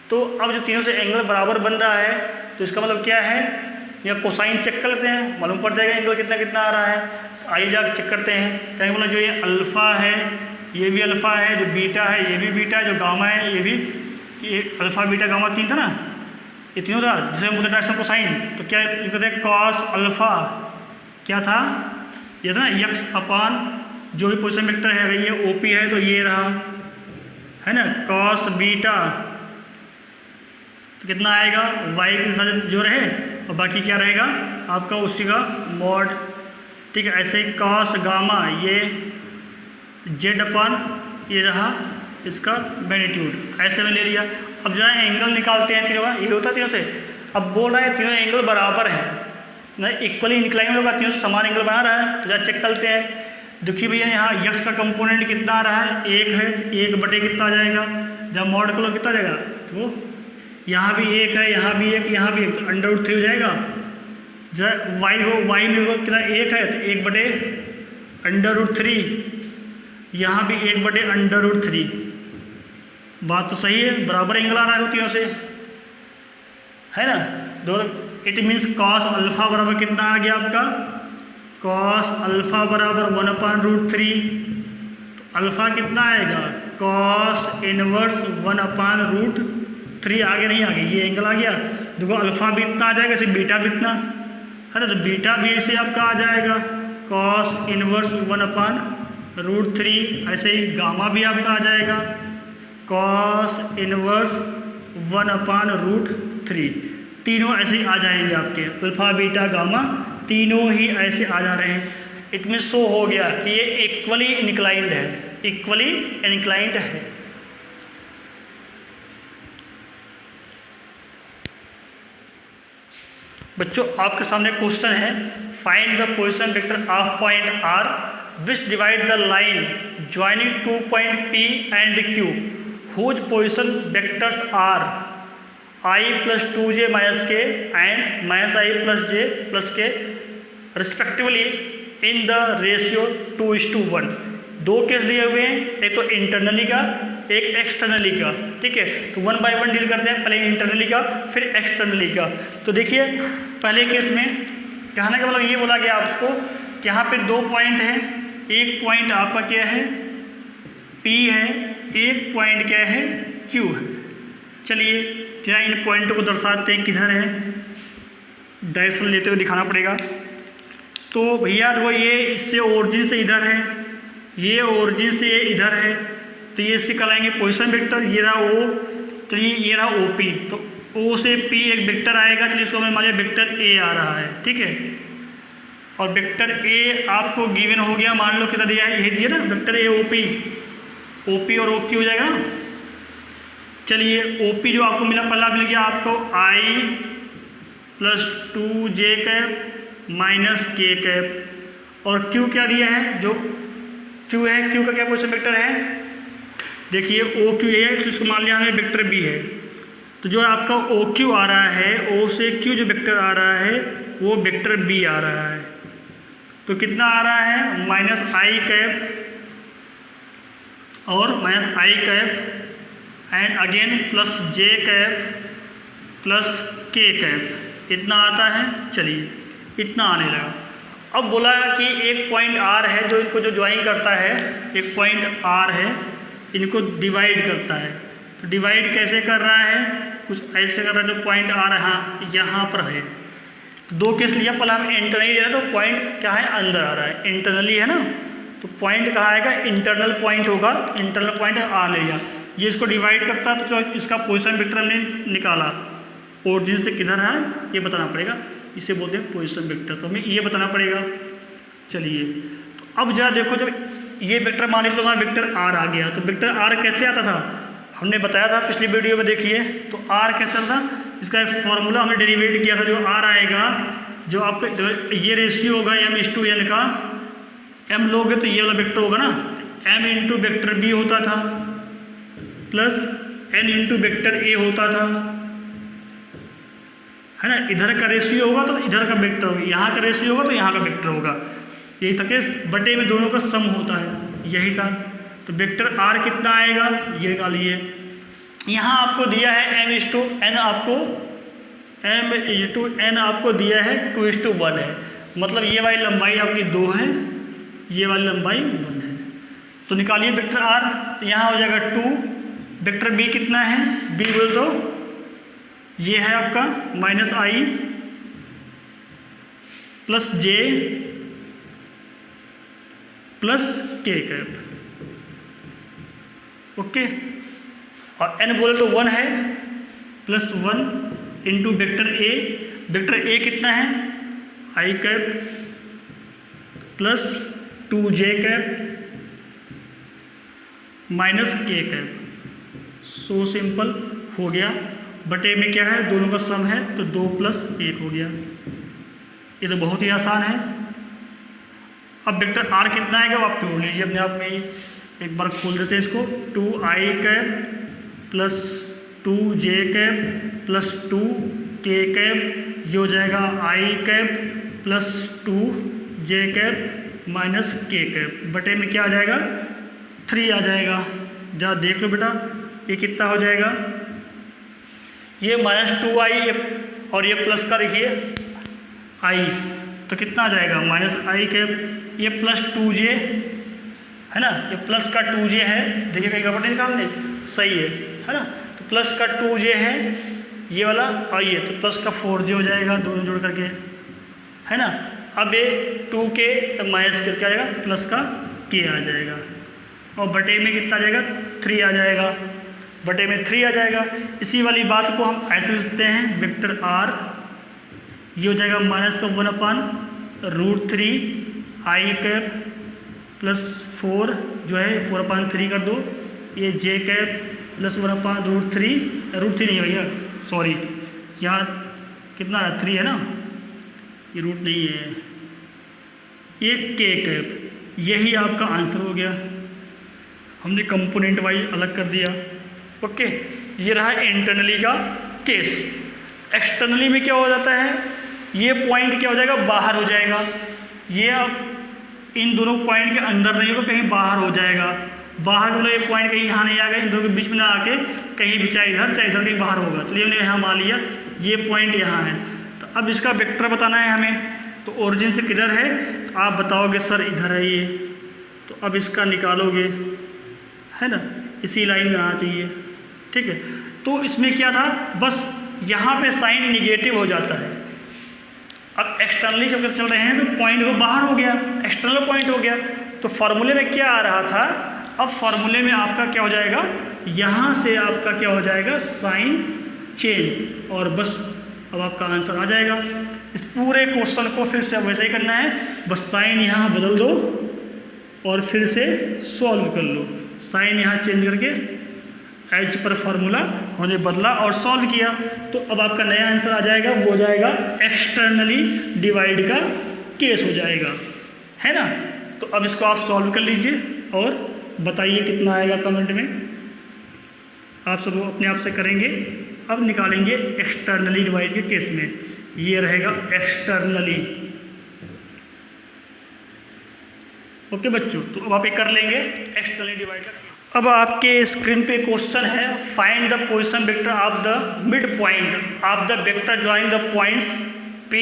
तो अब जब तीनों से एंगल बराबर बन रहा है, तो इसका मतलब क्या है, या कोसाइन चेक कर लेते हैं, मालूम पड़ जाएगा एंगल कितना कितना आ रहा है। तो आइए जाकर चेक करते हैं। कहीं मतलब जो ये अल्फ़ा है, ये भी अल्फ़ा है, जो बीटा है ये भी बीटा है, जो गामा है ये भी, ये अल्फ़ा बीटा गामा तीन था ना, ये तीनों था, जिसे हम बोलते हैं डायरेक्शन कोसाइन। तो क्या लिखते थे, कॉस अल्फ़ा क्या था, ये था ना यक्स अपान जो भी पोजीशन वेक्टर है, अगर ये OP है तो ये रहा है ना, कॉस बीटा तो कितना आएगा, y के साथ जो रहे और बाकी क्या रहेगा आपका उसी का मॉड, ठीक है। ऐसे ही कॉस गामा ये जेड अपान ये रहा इसका मैग्नीट्यूड, ऐसे में ले लिया। अब जो है एंगल निकालते हैं तीनों का, ये होता है तीनों से। अब बोल रहा है तीनों एंगल बराबर है ना, इक्वली इंक्लाइन होगा, तीनों से समान एंगल बना रहा है। तो जरा चेक करते हैं। देखिए भैया यहाँ यक्स का कंपोनेंट कितना आ रहा है, 1 है, 1 बटे कितना आ जाएगा, जब मॉड करो कितना आ जाएगा, तो यहाँ भी 1 है, यहाँ भी 1, यहाँ भी 1, तो √3 हो जाएगा। जरा वाई में होगा कितना, 1 है, तो 1 बटे √3, यहाँ भी 1 बटे √3। बात तो सही है, बराबर एंगल आ रहा है तीनों से, है ना। दोनों इट मीन्स कॉस अल्फ़ा बराबर कितना आ गया आपका, कॉस अल्फ़ा बराबर 1/√3। तो अल्फ़ा कितना आएगा, कॉस इनवर्स 1/√3। आगे नहीं आ गई, ये एंगल आ गया। देखो अल्फ़ा भी इतना आ जाएगा, इसे बीटा भी इतना है ना, तो बीटा भी इसे आपका आ जाएगा कॉस इनवर्स 1/√3। ऐसे ही गामा भी आपका आ जाएगा कॉस इनवर्स 1/√3। तीनों ऐसे ही आ जाएंगे आपके, अल्फ़ा बीटा गामा तीनों ही ऐसे आ जा रहे हैं। इट मीन शो हो गया कि ये इक्वली इंक्लाइंड है, इक्वली इंक्लाइंड है। बच्चों आपके सामने क्वेश्चन है, find the position vector of point R which divide the line joining 2 point P and Q whose position vectors are I plus 2j minus k and minus I plus j plus k respectively in the ratio 2:1। दो case दिए हुए हैं, एक तो internally का एक externally का, ठीक है। तो 1 बाय 1 डील करते हैं, पहले इंटरनली का फिर एक्सटर्नली का। तो देखिए पहले केस में कहने का मतलब ये बोला गया आपको कि यहाँ पे 2 पॉइंट हैं। एक पॉइंट आपका क्या है, P है, एक पॉइंट क्या है, Q है। चलिए जरा इन पॉइंटों को दर्शाते हैं किधर है, डायरेक्शन लेते हुए दिखाना पड़ेगा। तो भैया देखो ये इससे ओरिजिन से इधर है, ये ओरिजिन से ये इधर है, तो ये इससे कहलाएंगे पोजीशन वेक्टर। ये रहा O, तो ये रहा OP, तो O से P एक वेक्टर आएगा। चलिए इसको हमें मान लिया वेक्टर A आ रहा है, ठीक है। और वेक्टर A आपको गिवन हो गया, मान लो कितना दिया है, यही दिया ना, वेक्टर A OP और OQ हो जाएगा। चलिए OP जो आपको मिला, पहला मिल गया आपको I + 2j cap minus k cap, और Q क्या दिया है, जो Q है, Q का क्या पोजीशन वेक्टर है, देखिए OQ है, तो इसको मान लिया हमें वेक्टर B है। तो जो आपका OQ आ रहा है, O से Q जो वेक्टर आ रहा है वो वेक्टर B आ रहा है। तो कितना आ रहा है, -i कैप और -i cap and again +j cap +k cap, इतना आता है। चलिए इतना आने लगा। अब बोला कि एक पॉइंट R है जो इनको जो ज्वाइन करता है, एक पॉइंट R है, इनको डिवाइड करता है। तो डिवाइड कैसे कर रहा है, कुछ ऐसे कर रहा है, जो पॉइंट R यहाँ पर है। तो दो केस लिया, पहले हम इंटरनली ले रहे, तो पॉइंट क्या है, अंदर आ रहा है, इंटरनली है ना, तो पॉइंट कहाँ आएगा, इंटरनल पॉइंट होगा, इंटरनल पॉइंट R ले लिया। ये इसको डिवाइड करता है, तो इसका पोजीशन वेक्टर हमने निकाला, ओरिजिन से किधर है ये बताना पड़ेगा, इसे बोलते हैं पोजीशन वेक्टर। तो हमें ये बताना पड़ेगा। चलिए तो अब जरा देखो, जब ये वेक्टर मान लीजिए हमारा वेक्टर R आ गया, तो वेक्टर R कैसे आता था, हमने बताया था पिछली वीडियो में, देखिए। तो R कैसे आता था, इसका फॉर्मूला हमने डेरिवेट किया था। जो R आएगा, जो आपका ये रेशियो होगा m/n का, m लोगे तो ये वाला वेक्टर होगा ना, m इंटू वेक्टर B होता था plus n into vector A होता था, है ना। इधर का रेशियो होगा तो इधर का वेक्टर होगा, यहाँ का रेशियो होगा तो यहाँ का वेक्टर होगा। यही था केस, बटे में दोनों का सम होता है, यही था। तो वेक्टर R कितना आएगा, ये निकालिए। यहाँ आपको दिया है m/n, आपको m/n आपको दिया है 2:1 है, मतलब ये वाली लंबाई आपकी 2 है, ये वाली लंबाई 1 है। तो निकालिए वेक्टर R, तो यहाँ हो जाएगा 2, वेक्टर B कितना है, B बोल तो ये है आपका -i + j + k cap, okay. और n बोले तो 1 है, +1 इंटू वेक्टर A कितना है, i cap + 2j cap minus k cap. So simple हो गया, बटे में क्या है, दोनों का सम है, तो 2 + 1 हो गया। ये तो बहुत ही आसान है। अब वेक्टर R कितना आएगा वो आप जोड़ लीजिए अपने आप में ही, एक बार खोल देते हैं इसको। 2i cap + 2j cap + 2k cap, ये हो जाएगा i cap + 2j cap minus k cap, बटे में क्या आ जाएगा, 3 आ जाएगा। जरा देख लो बेटा, ये कितना हो जाएगा, ये -2i और ये प्लस का देखिए i, तो कितना आ जाएगा, -i कैप, ये +2j है ना, ये प्लस का 2j है, देखिए कहीं गड़बड़ नहीं निकालने, सही है ना। तो प्लस का 2j है ये वाला, और ये तो प्लस का 4j हो जाएगा, दोनों जोड़ करके, है ना। अब ये 2k माइनस करके आ जाएगा, प्लस का k आ जाएगा, और बटे में कितना आ जाएगा, 3 आ जाएगा, बटे में 3 आ जाएगा। इसी वाली बात को हम ऐसे लिखते हैं, वेक्टर R ये हो जाएगा -1/√3 i कैप +4 जो है 4/3 कर दो, ये j कैप +1/√3, √3 नहीं है भैया, सॉरी, यहाँ कितना है, 3 है ना, ये रूट नहीं है, ये k कैप। यही आपका आंसर हो गया, हमने कंपोनेंट वाइज अलग कर दिया, ओके। ये रहा इंटरनली का केस। एक्सटर्नली में क्या हो जाता है, ये पॉइंट क्या हो जाएगा, बाहर हो जाएगा, ये अब इन दोनों पॉइंट के अंदर नहीं होगा, कहीं बाहर हो जाएगा। बाहर मतलब ये पॉइंट कहीं यहाँ नहीं आएगा, इन दोनों के बीच में ना आके कहीं भी चाहे इधर कहीं बाहर होगा। चलिए हमने यहाँ मान लिया ये पॉइंट यहाँ है, तो अब इसका वेक्टर बताना है हमें। तो ओरिजिन से किधर है, तो आप बताओगे सर इधर है ये, तो अब इसका निकालोगे, है ना, इसी लाइन में आना चाहिए। ठीक है, तो इसमें क्या था, बस यहाँ पे साइन निगेटिव हो जाता है। अब एक्सटर्नली जब चल रहे हैं तो पॉइंट वो बाहर हो गया, एक्सटर्नल पॉइंट हो गया। तो फार्मूले में क्या आ रहा था, अब फार्मूले में आपका क्या हो जाएगा, यहाँ से आपका क्या हो जाएगा, साइन चेंज, और बस अब आपका आंसर आ जाएगा। इस पूरे क्वेश्चन को फिर से वैसे ही करना है, बस साइन यहाँ बदल दो और फिर से सॉल्व कर लो। साइन यहाँ चेंज करके एच पर फार्मूला होने बदला और सॉल्व किया, तो अब आपका नया आंसर आ जाएगा, वो हो जाएगा एक्सटर्नली डिवाइड का केस हो जाएगा, है ना। तो अब इसको आप सॉल्व कर लीजिए और बताइए कितना आएगा कमेंट में। आप सब अपने आप से करेंगे। अब निकालेंगे एक्सटर्नली डिवाइड के केस में, ये रहेगा एक्सटर्नली। ओके बच्चों, तो अब आप ये कर लेंगे एक्सटर्नली डिवाइड का। अब आपके स्क्रीन पे क्वेश्चन है, find the position vector of the mid point of the vector join the points P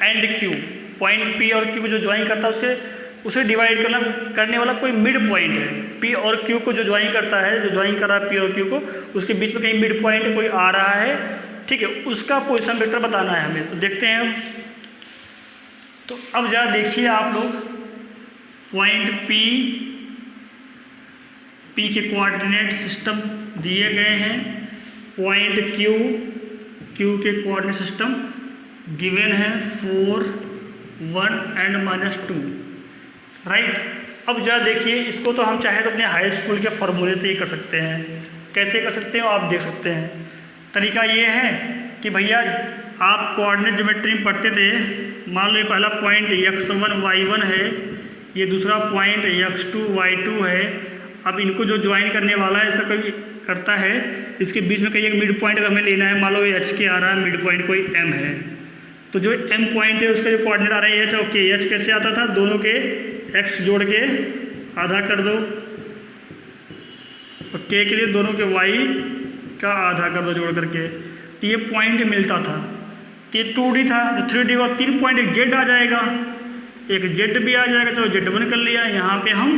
and Q। Point P और Q को जो ज्वाइन करता है उसे डिवाइड करने वाला कोई मिड पॉइंट है। P और Q को जो ज्वाइन करता है, जो ज्वाइन कर रहा है P और Q को, उसके बीच में कहीं मिड पॉइंट कोई आ रहा है, ठीक है, उसका पोजीशन वेक्टर बताना है हमें। तो देखते हैं हम। तो अब जरा देखिए आप लोग, पॉइंट P के कोऑर्डिनेट सिस्टम दिए गए हैं, पॉइंट Q के कोऑर्डिनेट सिस्टम गिवन है 4, 1 एंड -2, राइट। अब जरा देखिए, इसको तो हम चाहे तो अपने हाई स्कूल के फॉर्मूले से ही कर सकते हैं। कैसे कर सकते हो आप देख सकते हैं। तरीका ये है कि भैया आप कोऑर्डिनेट ज्योमेट्री में पढ़ते थे, मान लो ये पहला पॉइंट x1 y1 है, ये दूसरा पॉइंट x2 y2 है। अब इनको जो ज्वाइन करने वाला है, ऐसा कोई करता है, इसके बीच में कहीं एक मिड पॉइंट अगर हमें लेना है, मान लो ये h के आ रहा है, मिड पॉइंट कोई m है, तो जो m पॉइंट है उसका जो कोऑर्डिनेट आ रहा है h, ओके, h कैसे आता था, दोनों के x जोड़ के आधा कर दो, और k के लिए दोनों के y का आधा कर दो जोड़ करके, तो ये पॉइंट मिलता था। तो ये 2D था, तो 3D और 3 पॉइंट, एक z आ जाएगा, एक z भी आ जाएगा, चलो z1 कर लिया, यहाँ पे हम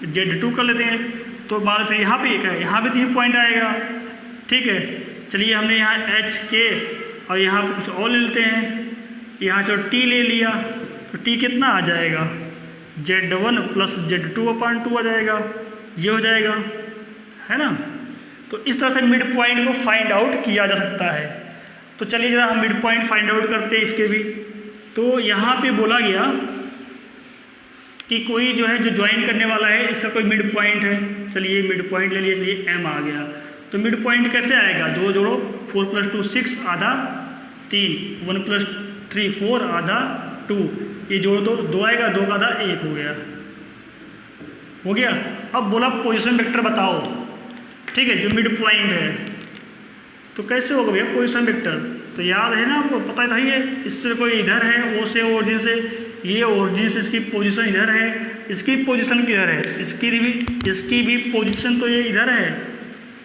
z2 कर लेते हैं। तो मान लो फिर यहाँ पे क्या है, यहाँ पे 3 पॉइंट आएगा, ठीक है। चलिए हमने यहाँ h k और यहाँ पे कुछ और ले लेते हैं, यहाँ चलो t ले लिया, तो t कितना आ जाएगा, z1 प्लस z2/2 आ जाएगा, ये हो जाएगा, है ना। तो इस तरह से मिड पॉइंट को फाइंड आउट किया जा सकता है। तो चलिए जरा हम मिड पॉइंट फाइंड आउट करते हैं इसके भी। तो यहाँ पे बोला गया कि कोई जो है, जो ज्वाइन करने वाला है, इसका कोई मिड पॉइंट है। चलिए मिड पॉइंट ले लिए, चलिए m आ गया। तो मिड पॉइंट कैसे आएगा, 2 जोड़ो, 4 + 2 6, आधा 3, 1 + 3 4, आधा 2, ये जोड़ दो, 2 आएगा, 2 का आधा 1 हो गया। अब बोला पोजीशन वेक्टर बताओ, ठीक है, जो मिड पॉइंट है। तो कैसे होगा भैया पोजीशन वेक्टर, तो याद है ना आपको, पता था ये, इससे कोई इधर है, ओ से ओरिजिन से, ये ओरिजिन से इसकी पोजीशन इधर है, इसकी पोजीशन किधर है, इसकी भी पोजीशन तो ये इधर है,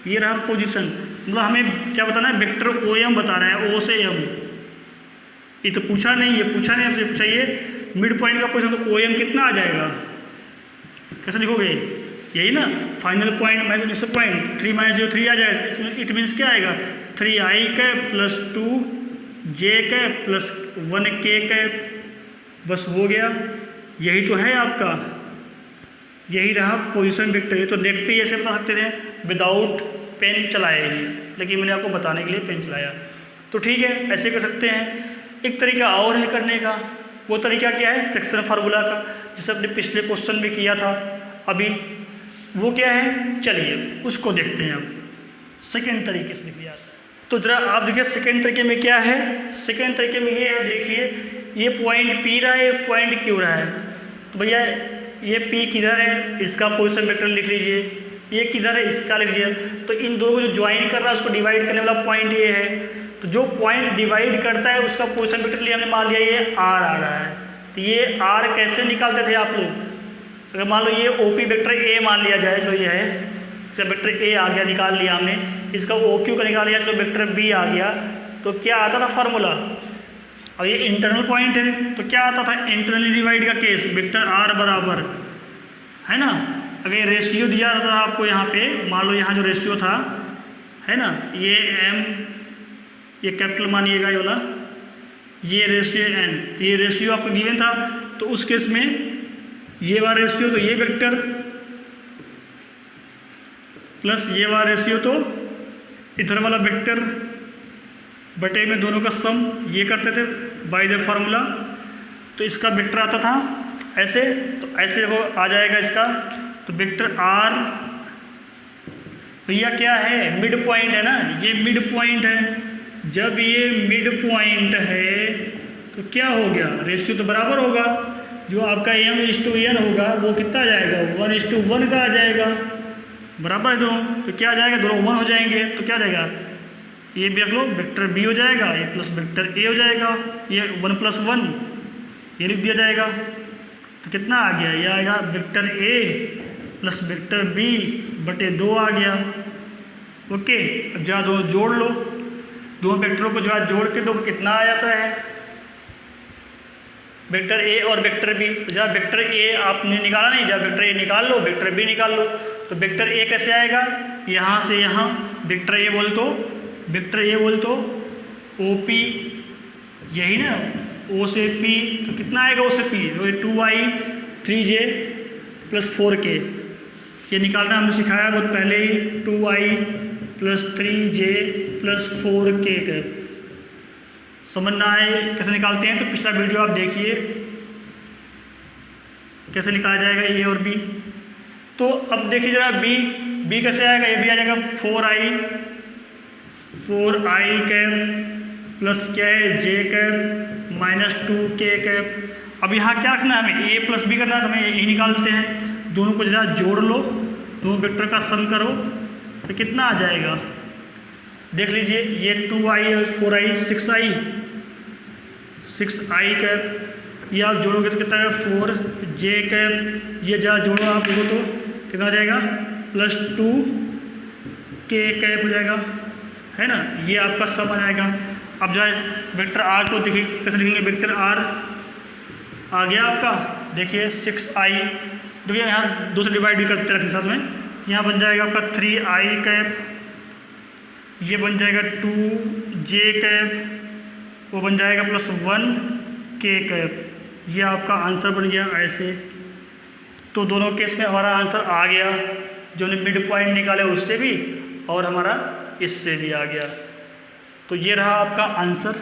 ये रहा पोजीशन। मतलब हमें क्या बताना है, वेक्टर OM बता रहा है, O से M। ये तो पूछा नहीं, ये पूछा नहीं, आपसे पूछा ये मिड पॉइंट का पोजीशन, तो OM कितना आ जाएगा, कैसे लिखोगे, यही ना, फाइनल पॉइंट माइनस पॉइंट 3 - 0 3 आ जाएगा। इसमें इट मीन्स क्या आएगा, 3i + 2j + 1k, बस हो गया। यही तो है आपका, यही रहा पोजीशन वेक्टर। ये तो देखते ही ऐसे बता सकते थे विदाउट पेन चलाए, लेकिन मैंने आपको बताने के लिए पेन चलाया। तो ठीक है, ऐसे कर सकते हैं। एक तरीका और है करने का, वो तरीका क्या है, सेक्शन फार्मूला का, जिसे अपने पिछले क्वेश्चन में किया था अभी, वो क्या है, चलिए उसको देखते हैं। अब सेकेंड तरीके से लिखा जाता है। तो जरा आप देखिए सेकेंड तरीके में क्या है। सेकेंड तरीके में ये है, देखिए ये पॉइंट P रहा है, ये पॉइंट Q रहा है। तो भैया ये P किधर है, इसका पोजीशन वेक्टर लिख लीजिए, ये किधर है, इसका लिख लीजिए। तो इन दोनों को जो ज्वाइन कर रहा है, उसको डिवाइड करने वाला पॉइंट ये है। तो जो पॉइंट डिवाइड करता है उसका पोजीशन वेक्टर लिए हमने मान लिया ये R आ रहा है। तो ये R कैसे निकालते थे आप लोग, अगर मान लो ये OP वेक्टर A मान लिया जाए, जो ये है, इसका वेक्टर A आ गया, निकाल लिया हमने, इसका OQ का निकाल लिया, चलो वेक्टर B आ गया। तो क्या आता था फार्मूला, और ये इंटरनल पॉइंट है, तो क्या आता था, इंटरनली डिवाइड का केस, वेक्टर R बराबर, है ना, अगर ये रेशियो दिया था आपको यहाँ पे, मान लो यहाँ जो रेशियो था है ना, ये m, ये कैपिटल मानिएगा ये वाला, ये रेशियो n, तो ये रेशियो आपको गिवन था, तो उस केस में ये वाला रेशियो तो ये वेक्टर प्लस ये वाला रेशियो तो इधर वाला वेक्टर बटे में दोनों का सम, ये करते थे बाय द फार्मूला। तो इसका वेक्टर आता था ऐसे, तो ऐसे वो आ जाएगा इसका, तो वेक्टर r भैया क्या है, मिड पॉइंट है ना, ये मिड पॉइंट है। जब ये मिड पॉइंट है तो क्या हो गया, रेशियो तो बराबर होगा, जो आपका m/n होगा वो कितना आ जाएगा, 1:1 का आ जाएगा, बराबर है दोनों, तो क्या आ जाएगा, दोनों 1 हो जाएंगे, तो क्या आ जाएगा, ये भी रख लो, वेक्टर b हो जाएगा, ये प्लस वेक्टर a हो जाएगा, ये 1 + 1 ये लिख दिया जाएगा। तो कितना आ गया, ये आएगा vector a plus vector b बटे 2 आ गया। ओके, अब जहाँ दोनों जोड़ लो, दोनों वेक्टरों को जहाँ जोड़ के दो कितना आ जाता है, वेक्टर a और वेक्टर b। जहाँ वेक्टर a आपने निकाला नहीं, जहाँ वेक्टर a निकाल लो, वेक्टर b निकाल लो, तो वेक्टर a कैसे आएगा, यहाँ से यहाँ वेक्टर a बोल तो OP, यही ना, O से P, तो कितना आएगा O से P, तो 2i 3j प्लस 4k, ये निकालना हमने सिखाया बहुत पहले ही, 2i plus 3j plus 4k का। समझ ना आए कैसे निकालते हैं तो पिछला वीडियो आप देखिए कैसे निकाला जाएगा a और b। तो अब देखिए जरा b कैसे आएगा, ये भी आ जाएगा 4i कैप प्लस क्या है j cap minus 2k cap. अब यहाँ क्या रखना है, हमें a प्लस b करना है, तो हमें यही निकालते हैं, दोनों को जरा जोड़ लो, दोनों वेक्टर का सम करो, तो कितना आ जाएगा, देख लीजिए, ये 2i और 4i 6i कैप, ये आप जोड़ोगे तो कितना है 4j कैप, ये जहाँ जोड़ो आप लोगों तो कितना हो जाएगा प्लस 2k कैप हो जाएगा, है ना, ये आपका सम आ जाएगा। अब जो है वेक्टर r को देखिए कैसे लिखेंगे, वेक्टर r आ गया आपका, देखिए 6i, देखिए यहाँ 2 से डिवाइड भी करते रखने साथ में, यहाँ बन जाएगा आपका 3i कैप, ये बन जाएगा 2j कैप, वो बन जाएगा प्लस 1k कैप, ये आपका आंसर बन गया ऐसे। तो दोनों केस में हमारा आंसर आ गया, जो हमने मिड पॉइंट निकाले उससे भी और हमारा इससे भी आ गया। तो ये रहा आपका आंसर,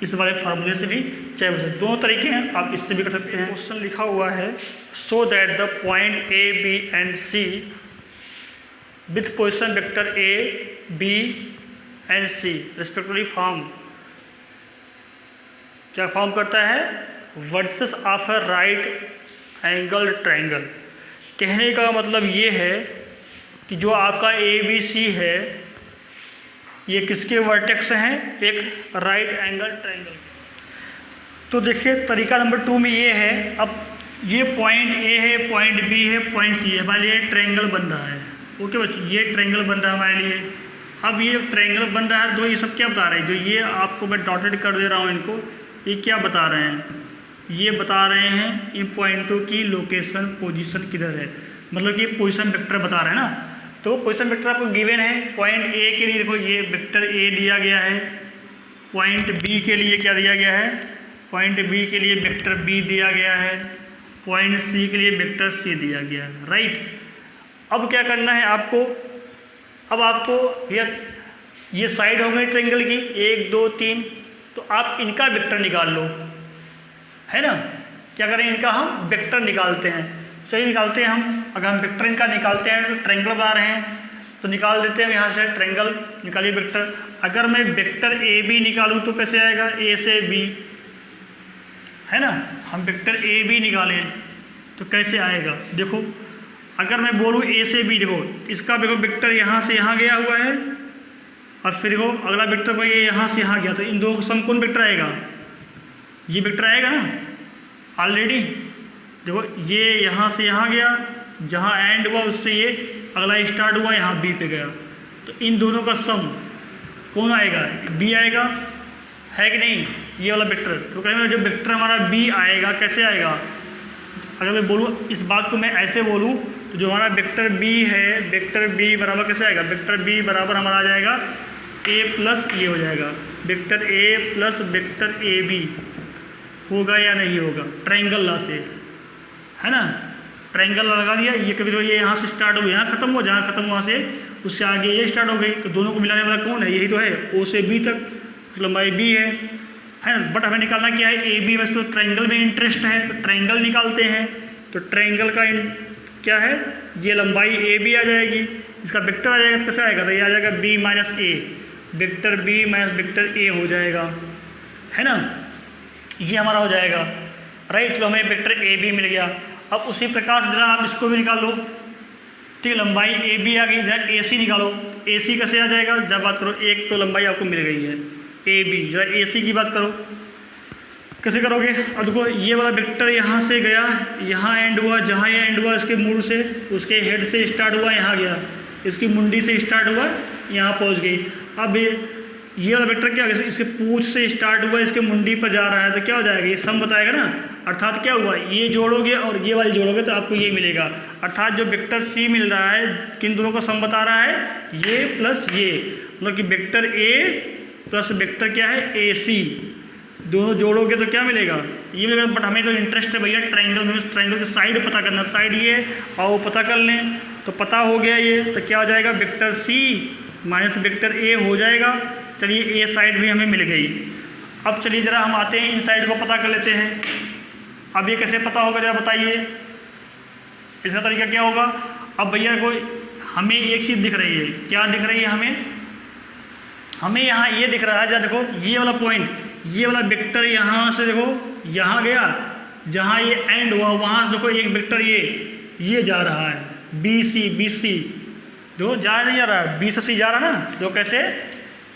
इस वाले फार्मूले से भी चाहे वैसे, दोनों तरीके हैं, आप इससे भी कर सकते हैं। क्वेश्चन लिखा हुआ है, so that the point a b and c with position vector a b and c respectively form, क्या फॉर्म करता है, versus of a right angle triangle. कहने का मतलब ये है कि जो आपका ABC है ये किसके वर्टेक्स हैं, एक राइट एंगल ट्रायंगल। तो देखिए तरीका नंबर 2 में ये है, अब ये पॉइंट A है, पॉइंट B है, पॉइंट C है, हमारे लिए ट्रायंगल बन रहा है। ओके बच्चों, ये ट्रायंगल बन रहा है हमारे लिए। अब ये ट्रायंगल बन रहा है, तो ये सब क्या बता रहे हैं, जो ये आपको मैं डॉटेड कर दे रहा हूँ इनको, ये क्या बता रहे हैं, ये बता रहे हैं इन पॉइंटों की लोकेशन पोजीशन किधर है, मतलब कि पोजीशन वेक्टर बता रहे हैं ना। तो पोजीशन वेक्टर आपको गिवन है, पॉइंट A के लिए देखो ये वेक्टर A दिया गया है, पॉइंट B के लिए क्या दिया गया है, पॉइंट B के लिए वेक्टर B दिया गया है, पॉइंट C के लिए वेक्टर C दिया गया है, राइट। अब क्या करना है आपको, अब आपको ये साइड हो गई ट्रायंगल की 1 2 3, तो आप इनका वेक्टर निकाल लो, है ना। क्या करें, इनका हम वेक्टर निकालते हैं, चलिए निकालते हैं हम। अगर हम वेक्टर इनका निकालते हैं तो ट्रायंगल बना रहे हैं तो निकाल देते हैं यहाँ से, ट्रायंगल निकालिए वेक्टर। अगर मैं वेक्टर ए बी निकालूँ तो कैसे आएगा, ए से बी, है ना, हम वेक्टर ए बी निकालें तो कैसे आएगा, देखो अगर मैं बोलूँ ए से बी, देखो इसका देखो वेक्टर यहाँ से यहाँ गया हुआ है, और फिर देखो अगला वेक्टर को ये यहाँ से यहाँ गया, तो इन दो का सम कौन वेक्टर आएगा, ये वेक्टर आएगा ना ऑलरेडी। देखो ये यहाँ से यहाँ गया, जहाँ एंड हुआ उससे ये अगला स्टार्ट हुआ, यहाँ बी पे गया, तो इन दोनों का सम कौन आएगा, बी आएगा, है कि नहीं, ये वाला वेक्टर। तो कहेंगे जो वेक्टर हमारा बी आएगा कैसे आएगा, अगर मैं बोलूँ इस बात को मैं ऐसे बोलूँ तो जो हमारा वेक्टर बी है, वेक्टर बी बराबर कैसे आएगा, वेक्टर बी बराबर हमारा आ जाएगा ए प्लस ये हो जाएगा, vector a plus vector a b होगा या नहीं होगा, ट्रायंगल लॉ से, है ना। ट्रायंगल लगा दिया, ये कभी तो ये यहाँ से स्टार्ट हो, यहाँ खत्म हो, जहाँ खत्म वहाँ से उससे आगे ये स्टार्ट हो गई, तो दोनों को मिलाने वाला कौन है, यही तो है, ओ से बी तक लंबाई बी है ना। बट हमें निकालना क्या है, ए बी में तो ट्रायंगल में इंटरेस्ट है, तो ट्रायंगल निकालते हैं। तो ट्रायंगल का क्या है, ये लंबाई ए बी आ जाएगी, इसका वेक्टर आ जाएगा, तो कैसे आएगा, तो ये आ जाएगा b minus a, vector b minus vector a हो जाएगा, है ना, ये हमारा हो जाएगा, राइट। चलो हमें वेक्टर ए बी मिल गया। अब उसी प्रकार से जरा आप इसको भी निकाल लो, ठीक है, लंबाई ए बी आ गई, जरा ए सी निकालो, ए सी कैसे आ जाएगा, जब बात करो, एक तो लंबाई आपको मिल गई है ए बी, जरा ए सी की बात करो, कैसे करोगे। अब देखो ये वाला वेक्टर यहाँ से गया, यहाँ एंड हुआ, जहाँ ये एंड हुआ इसके मूड से, उसके हेड से स्टार्ट हुआ, यहाँ गया, इसकी मुंडी से स्टार्ट हुआ, यहाँ पहुँच गई। अब ये वाला वेक्टर क्या होगा, इसके पूंछ से स्टार्ट हुआ, इसके मुंडी पर जा रहा है, तो क्या हो जाएगा, ये सम बताएगा ना, अर्थात क्या हुआ, ये जोड़ोगे और ये वाली जोड़ोगे तो आपको ये मिलेगा, अर्थात जो वेक्टर सी मिल रहा है किन दोनों का सम बता रहा है, ये प्लस ये, मतलब कि वेक्टर ए प्लस वेक्टर क्या है ए सी, दोनों जोड़ोगे तो क्या मिलेगा, ये मिलेगा। बट हमें तो इंटरेस्ट है भैया ट्रायंगल में, ट्रायंगल की साइड पता करना, साइड ये और वो पता कर लें, तो पता हो गया ये, तो क्या हो जाएगा, vector C minus vector a हो जाएगा। चलिए ए साइड भी हमें मिल गई। अब चलिए जरा हम आते हैं इन साइड को पता कर लेते हैं। अब ये कैसे पता होगा जरा बताइए, इसका तरीका क्या होगा। अब भैया को हमें एक चीज़ दिख रही है, क्या दिख रही है, हमें यहाँ ये दिख रहा है, जरा देखो ये वाला पॉइंट, ये वाला वेक्टर यहाँ से देखो यहाँ गया, जहाँ ये एंड हुआ वहाँ से देखो एक वेक्टर ये जा रहा है, बी सी देखो जा नहीं जा रहा है, बी से सी जा रहा है ना, तो कैसे,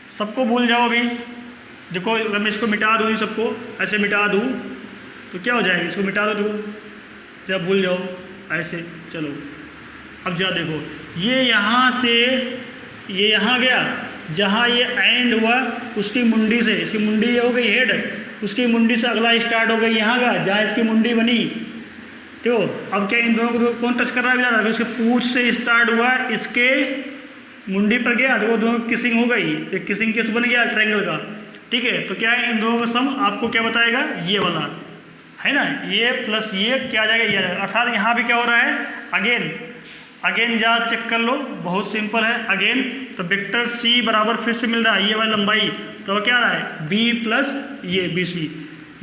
सबको भूल जाओ अभी, देखो अगर मैं इसको मिटा दूँ, सबको ऐसे मिटा दूँ तो क्या हो जाएगा, इसको मिटा दो, देखो जब भूल जाओ ऐसे, चलो अब जरा देखो ये यहाँ से ये यहाँ गया, जहाँ ये एंड हुआ उसकी मुंडी से, इसकी मुंडी ये हो गई हेड, उसकी मुंडी से अगला स्टार्ट हो गई यहाँ का, जहाँ इसकी मुंडी बनी, तो अब क्या इन दोनों को कौन टच कर रहा है बेचारा, उसके पूंछ से स्टार्ट हुआ, इसके मुंडी पर गया, तो वो दोनों किसिंग हो गई, एक किसिंग केस बन गया ट्रायंगल का, ठीक है। तो क्या है, इन दोनों का सम आपको क्या बताएगा, ये वाला है ना, ये प्लस ये क्या आ जाएगा, ये आ जाएगा। अर्थात यहाँ भी क्या हो रहा है, अगेन जहाँ चेक कर लो, बहुत सिंपल है, अगेन तो वेक्टर सी बराबर फिर से मिल रहा है ये वाली लंबाई, तो क्या आ रहा है बी प्लस ये बी सी,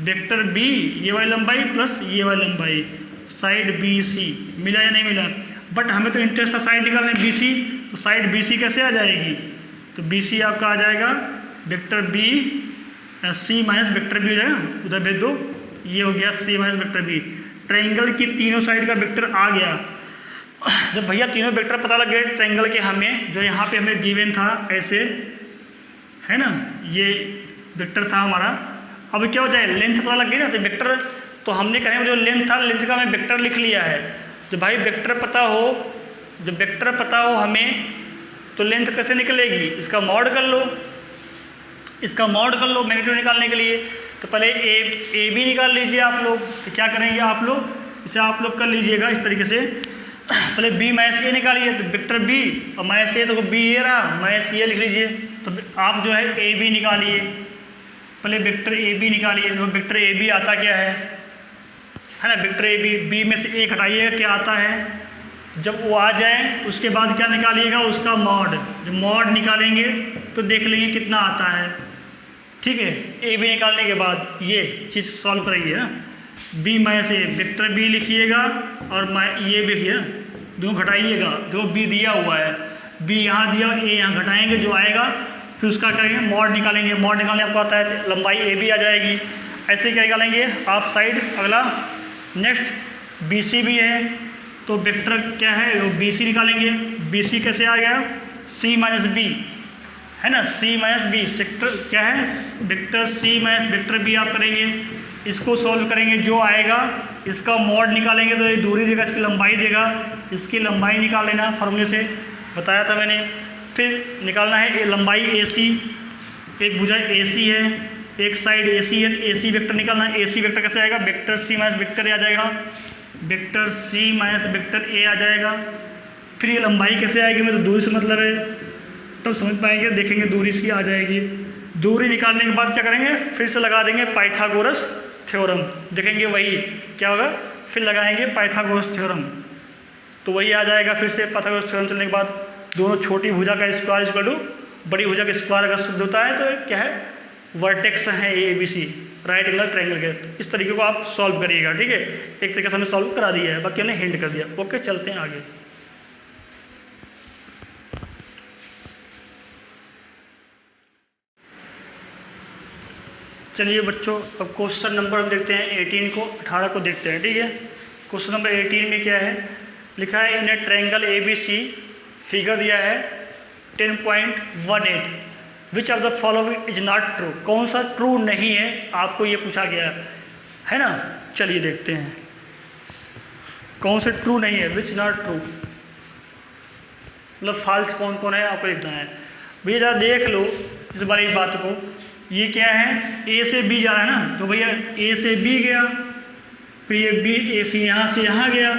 वेक्टर बी ये वाली लंबाई प्लस ये वाली लंबाई, साइड बी सी मिला या नहीं मिला। बट हमें तो इंटरेस्ट था साइड निकालने बी सी, तो साइड बी सी कैसे आ जाएगी, तो बी सी आपका आ जाएगा वेक्टर बी सी माइनस वेक्टर बी हो जाएगा, उधर भेज दो, ये हो गया c minus vector b. Triangle की तीनों साइड का वेक्टर आ गया। जब भैया तीनों वेक्टर पता लग गए ट्रायंगल के, हमें जो यहाँ पे हमें गिवन था ऐसे, है ना, ये वेक्टर था हमारा, अब क्या हो जाए, लेंथ पता लग गई ना, तो वेक्टर, तो हमने कहें जो लेंथ था, लेंथ का हमें वेक्टर लिख लिया है। तो भाई वेक्टर पता हो, जब वेक्टर पता हो हमें, तो लेंथ कैसे निकलेगी, इसका मॉड कर लो, इसका मॉड कर लो मैग्नीट्यूड निकालने के लिए। तो पहले ए बी निकाल लीजिए आप लोग, तो क्या करेंगे आप लोग, इसे आप लोग कर लीजिएगा इस तरीके से, पहले बी माइनस ए निकालिए, तो वेक्टर बी और माइनस ए, तो बी ये रहा, माइनस ये लिख लीजिए, तो आप जो है ए बी निकालिए, पहले वेक्टर ए बी निकालिए, तो वेक्टर ए बी आता क्या है ना, वेक्टर ए बी में से ए हटाइएगा क्या आता है, जब वो आ जाए उसके बाद क्या निकालिएगा, उसका मॉड, जब मॉड निकालेंगे तो देख लेंगे कितना आता है, ठीक है। ए बी निकालने के बाद ये चीज़ सॉल्व कराइए ना, B minus a, vector B लिखिएगा और ये भी लिखिए, दोनों घटाइएगा, जो बी दिया हुआ है, बी यहाँ दिया, ए यहाँ घटाएंगे जो आएगा, फिर उसका करेंगे मॉड निकालेंगे, मॉड निकालने आपको आता है, लंबाई ए बी आ जाएगी। ऐसे क्या निकालेंगे आप साइड, अगला नेक्स्ट बी सी भी है, तो वेक्टर क्या है, वो बी सी निकालेंगे, बी सी कैसे आ गया, सी माइनस बी, है ना, सी माइनस बी, सेक्टर क्या है, वेक्टर सी माइनस वेक्टर बी आप करेंगे, इसको सॉल्व करेंगे, जो आएगा इसका मॉड निकालेंगे, तो ये दूरी देगा, इसकी लंबाई देगा, इसकी लंबाई निकाल लेना, फार्मूले से बताया था मैंने। फिर निकालना है लंबाई ए सी, एक भुजा ए सी है, एक साइड ए सी है, ए सी वेक्टर निकालना है, ए सी वेक्टर कैसे आएगा, वेक्टर सी माइनस वेक्टर आ जाएगा, vector C minus vector A आ जाएगा। फिर ये लंबाई कैसे आएगी, मतलब दूरी से मतलब है, तब समझ पाएंगे, देखेंगे दूरी इसकी आ जाएगी। दूरी निकालने के बाद क्या करेंगे, फिर से लगा देंगे पाइथागोरस थ्योरम, देखेंगे वही क्या होगा, फिर लगाएंगे पाइथागोरस थ्योरम, तो वही आ जाएगा। फिर से पाइथागोरस थ्योरम चलने के बाद दोनों छोटी भुजा का स्क्वायर इक्वल टू बड़ी भुजा का स्क्वायर अगर सिद्ध होता है तो क्या है, वर्टेक्स हैं A B c, right angle triangle के। इस तरीके को आप सॉल्व करिएगा, ठीक है। एक तरीके से हमने सॉल्व करा दिया है, बाकी हमने हिंट कर दिया। ओके, चलते हैं आगे। चलिए बच्चों, अब क्वेश्चन नंबर हम देखते हैं 18 को, 18 को देखते हैं, ठीक है। क्वेश्चन नंबर 18 में क्या है लिखा है, in a triangle A B C, figure दिया है 10.18, which of the following is not true, कौन सा ट्रू नहीं है, आपको ये पूछा गया है ना। चलिए देखते हैं कौन सा ट्रू नहीं है, विच नॉट ट्रू, मतलब फाल्स कौन कौन है आपको देखना है। भैया ज़रा देख लो इस बारी बात को, ये क्या है, ए से बी जा रहा है ना, तो भैया ए से बी गया, फिर ये बी ए फिर यहाँ से यहाँ गया,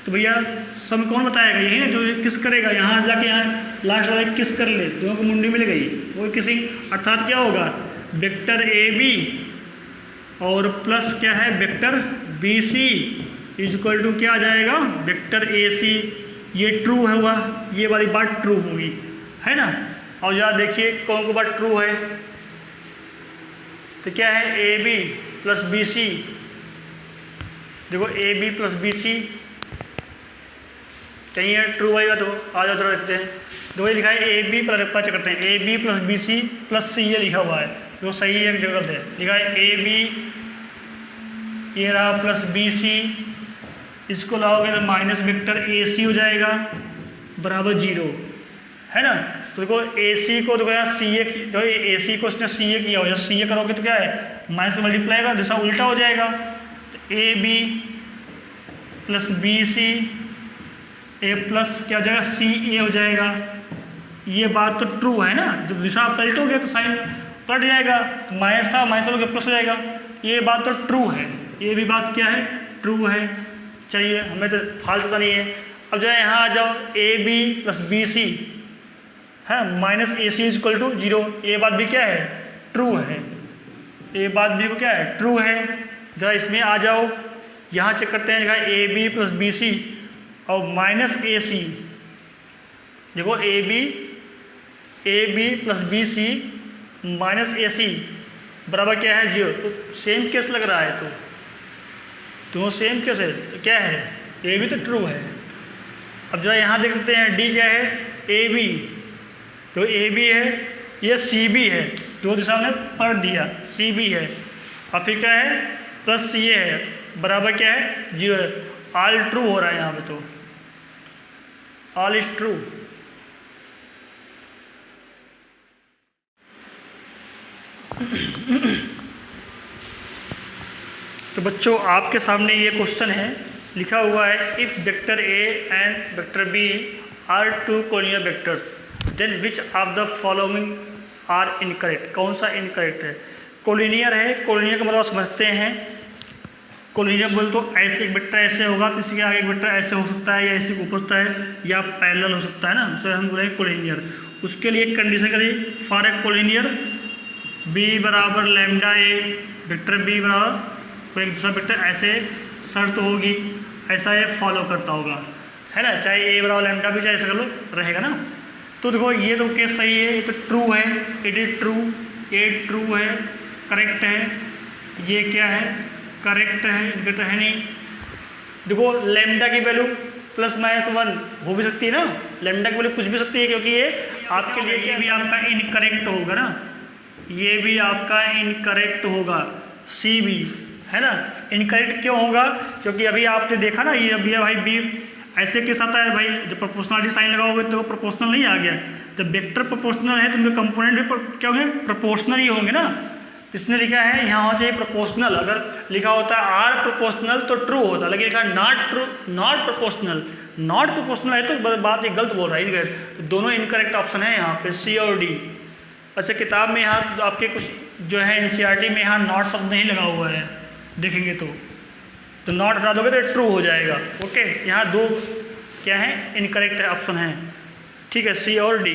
तो भैया सब कौन बताएगा, यही ना जो किस करेगा, यहाँ से जाके यहाँ लास्ट वाला किस कर ले, दोनों को मुंडी मिल गई वो किसी, अर्थात क्या होगा, वेक्टर ए बी और प्लस क्या है vector b c equal to क्या आ जाएगा, वेक्टर ए सी। ये ट्रू होगा, ये वाली बात ट्रू होगी, है ना। और जरा देखिए कौन को बात ट्रू है, तो क्या है, A B plus B C, देखो A B plus B C कहीं है ट्रू आएगा, तो आ जाओ जरा देखते हैं। दो ये लिखा है ए बी प्लस चेक करते हैं, A B plus B C plus C ये लिखा हुआ है, जो सही है गलत है, लिखा है ए बी ये रहा प्लस बी सी, इसको लाओगे तो माइनस वेक्टर ए सी हो जाएगा बराबर 0, है ना। तो देखो ए सी को देखो यहाँ सी ए, जो ए सी को उसने सी ए किया हो, जब सी ए करोगे तो क्या है, माइनस से मल्टीप्लाई का दिशा उल्टा हो जाएगा, तो a B plus B c a plus क्या हो जाएगा, सी ए हो जाएगा। ये बात तो ट्रू है ना, जब दिशा पलटोगे तो साइन पलट जाएगा, तो माइनस था माइनस वालों के प्लस हो जाएगा, ये बात तो ट्रू है, ये भी बात क्या है, ट्रू है। चलिए हमें तो फाल्स पता नहीं है। अब जो है यहाँ आ जाओ, A B plus B C है minus A C equal to 0, ये बात भी क्या है, ट्रू है, ये बात भी को क्या है, ट्रू है। जरा इसमें आ जाओ, यहाँ चेक करते हैं, लिखा है A B plus B C और माइनस ए सी, देखो A B plus B C minus A C बराबर क्या है, 0, तो सेम केस लग रहा है, तो दोनों सेम केस है, तो क्या है, ए बी तो ट्रू है। अब जो है यहाँ देख लेते हैं, डी क्या है, ए बी, तो ए बी है, ये सी बी है, दो दिशा में पलट दिया, सी बी है, और फिर क्या है प्लस सी ए है बराबर क्या है, 0 है। ऑल ट्रू हो रहा है यहाँ पे, तो ऑल इज ट्रू। तो बच्चों आपके सामने ये क्वेश्चन है, लिखा हुआ है if vector a and vector b are two collinear vectors then which of the following are incorrect, कौन सा इनकरेक्ट है। कोलिनियर है, कोलिनियर का मतलब समझते हैं, कोलिनियर बोल तो ऐसे एक वेक्टर ऐसे होगा, किसी के आगे एक वेक्टर ऐसे हो सकता है, या ऐसे ऊपर हो सकता है, या पैरेलल हो सकता है ना, उसे हम बोलेंगे कोलिनियर। उसके लिए एक कंडीशन करिए, फॉर ए कोलिनियर बी बराबर लैम्डा ए, वेक्टर बी बराबर कोई एक दूसरा वेक्टर, ऐसे शर्त होगी, ऐसा ये फॉलो करता होगा, है ना, चाहे ए बराबर लैम्डा भी चाहे ऐसा कर लो रहेगा ना। तो देखो ये तो केस सही है, ये तो ट्रू है, इट इज ट्रू, ये ट्रू है, करेक्ट है, ये क्या है, करेक्ट है, इनका तो है नहीं। देखो लैम्डा की वैल्यू प्लस माइनस 1 हो भी सकती है ना, लैम्डा की वैल्यू कुछ भी सकती है, क्योंकि ये आपके लिए क्या भी आपका इनकरेक्ट होगा ना, ये भी आपका इनकरेक्ट होगा, सी बी, है ना। इनकरेक्ट क्यों होगा, क्योंकि अभी आपने देखा ना, ये अभी भाई बी ऐसे के साथ है भाई, जब प्रोपोर्शनलिटी साइन लगाओगे तो प्रोपोर्शनल नहीं आ गया, जब वेक्टर प्रोपोर्शनल है तो उनके कंपोनेंट भी क्या होंगे, प्रोपोर्शनल ही होंगे ना। इसने लिखा है यहाँ हो चाहिए प्रोपोर्शनल, अगर लिखा होता है आर प्रोपोर्शनल तो ट्रू होता, लेकिन लिखा not true, not proportional, not proportional है तो बात ये गलत बोल रहा है, इनकरेक्ट। तो दोनों इनकरेक्ट ऑप्शन है यहाँ पे, सी और डी। अच्छा किताब में यहाँ आपके कुछ जो है एनसीईआरटी में यहाँ नॉट शब्द नहीं लगा हुआ है, देखेंगे तो तो नॉट हटा दोगे तो ट्रू हो जाएगा। ओके, यहाँ दो क्या है, इनकरेक्ट ऑप्शन है। ठीक है, सी और डी।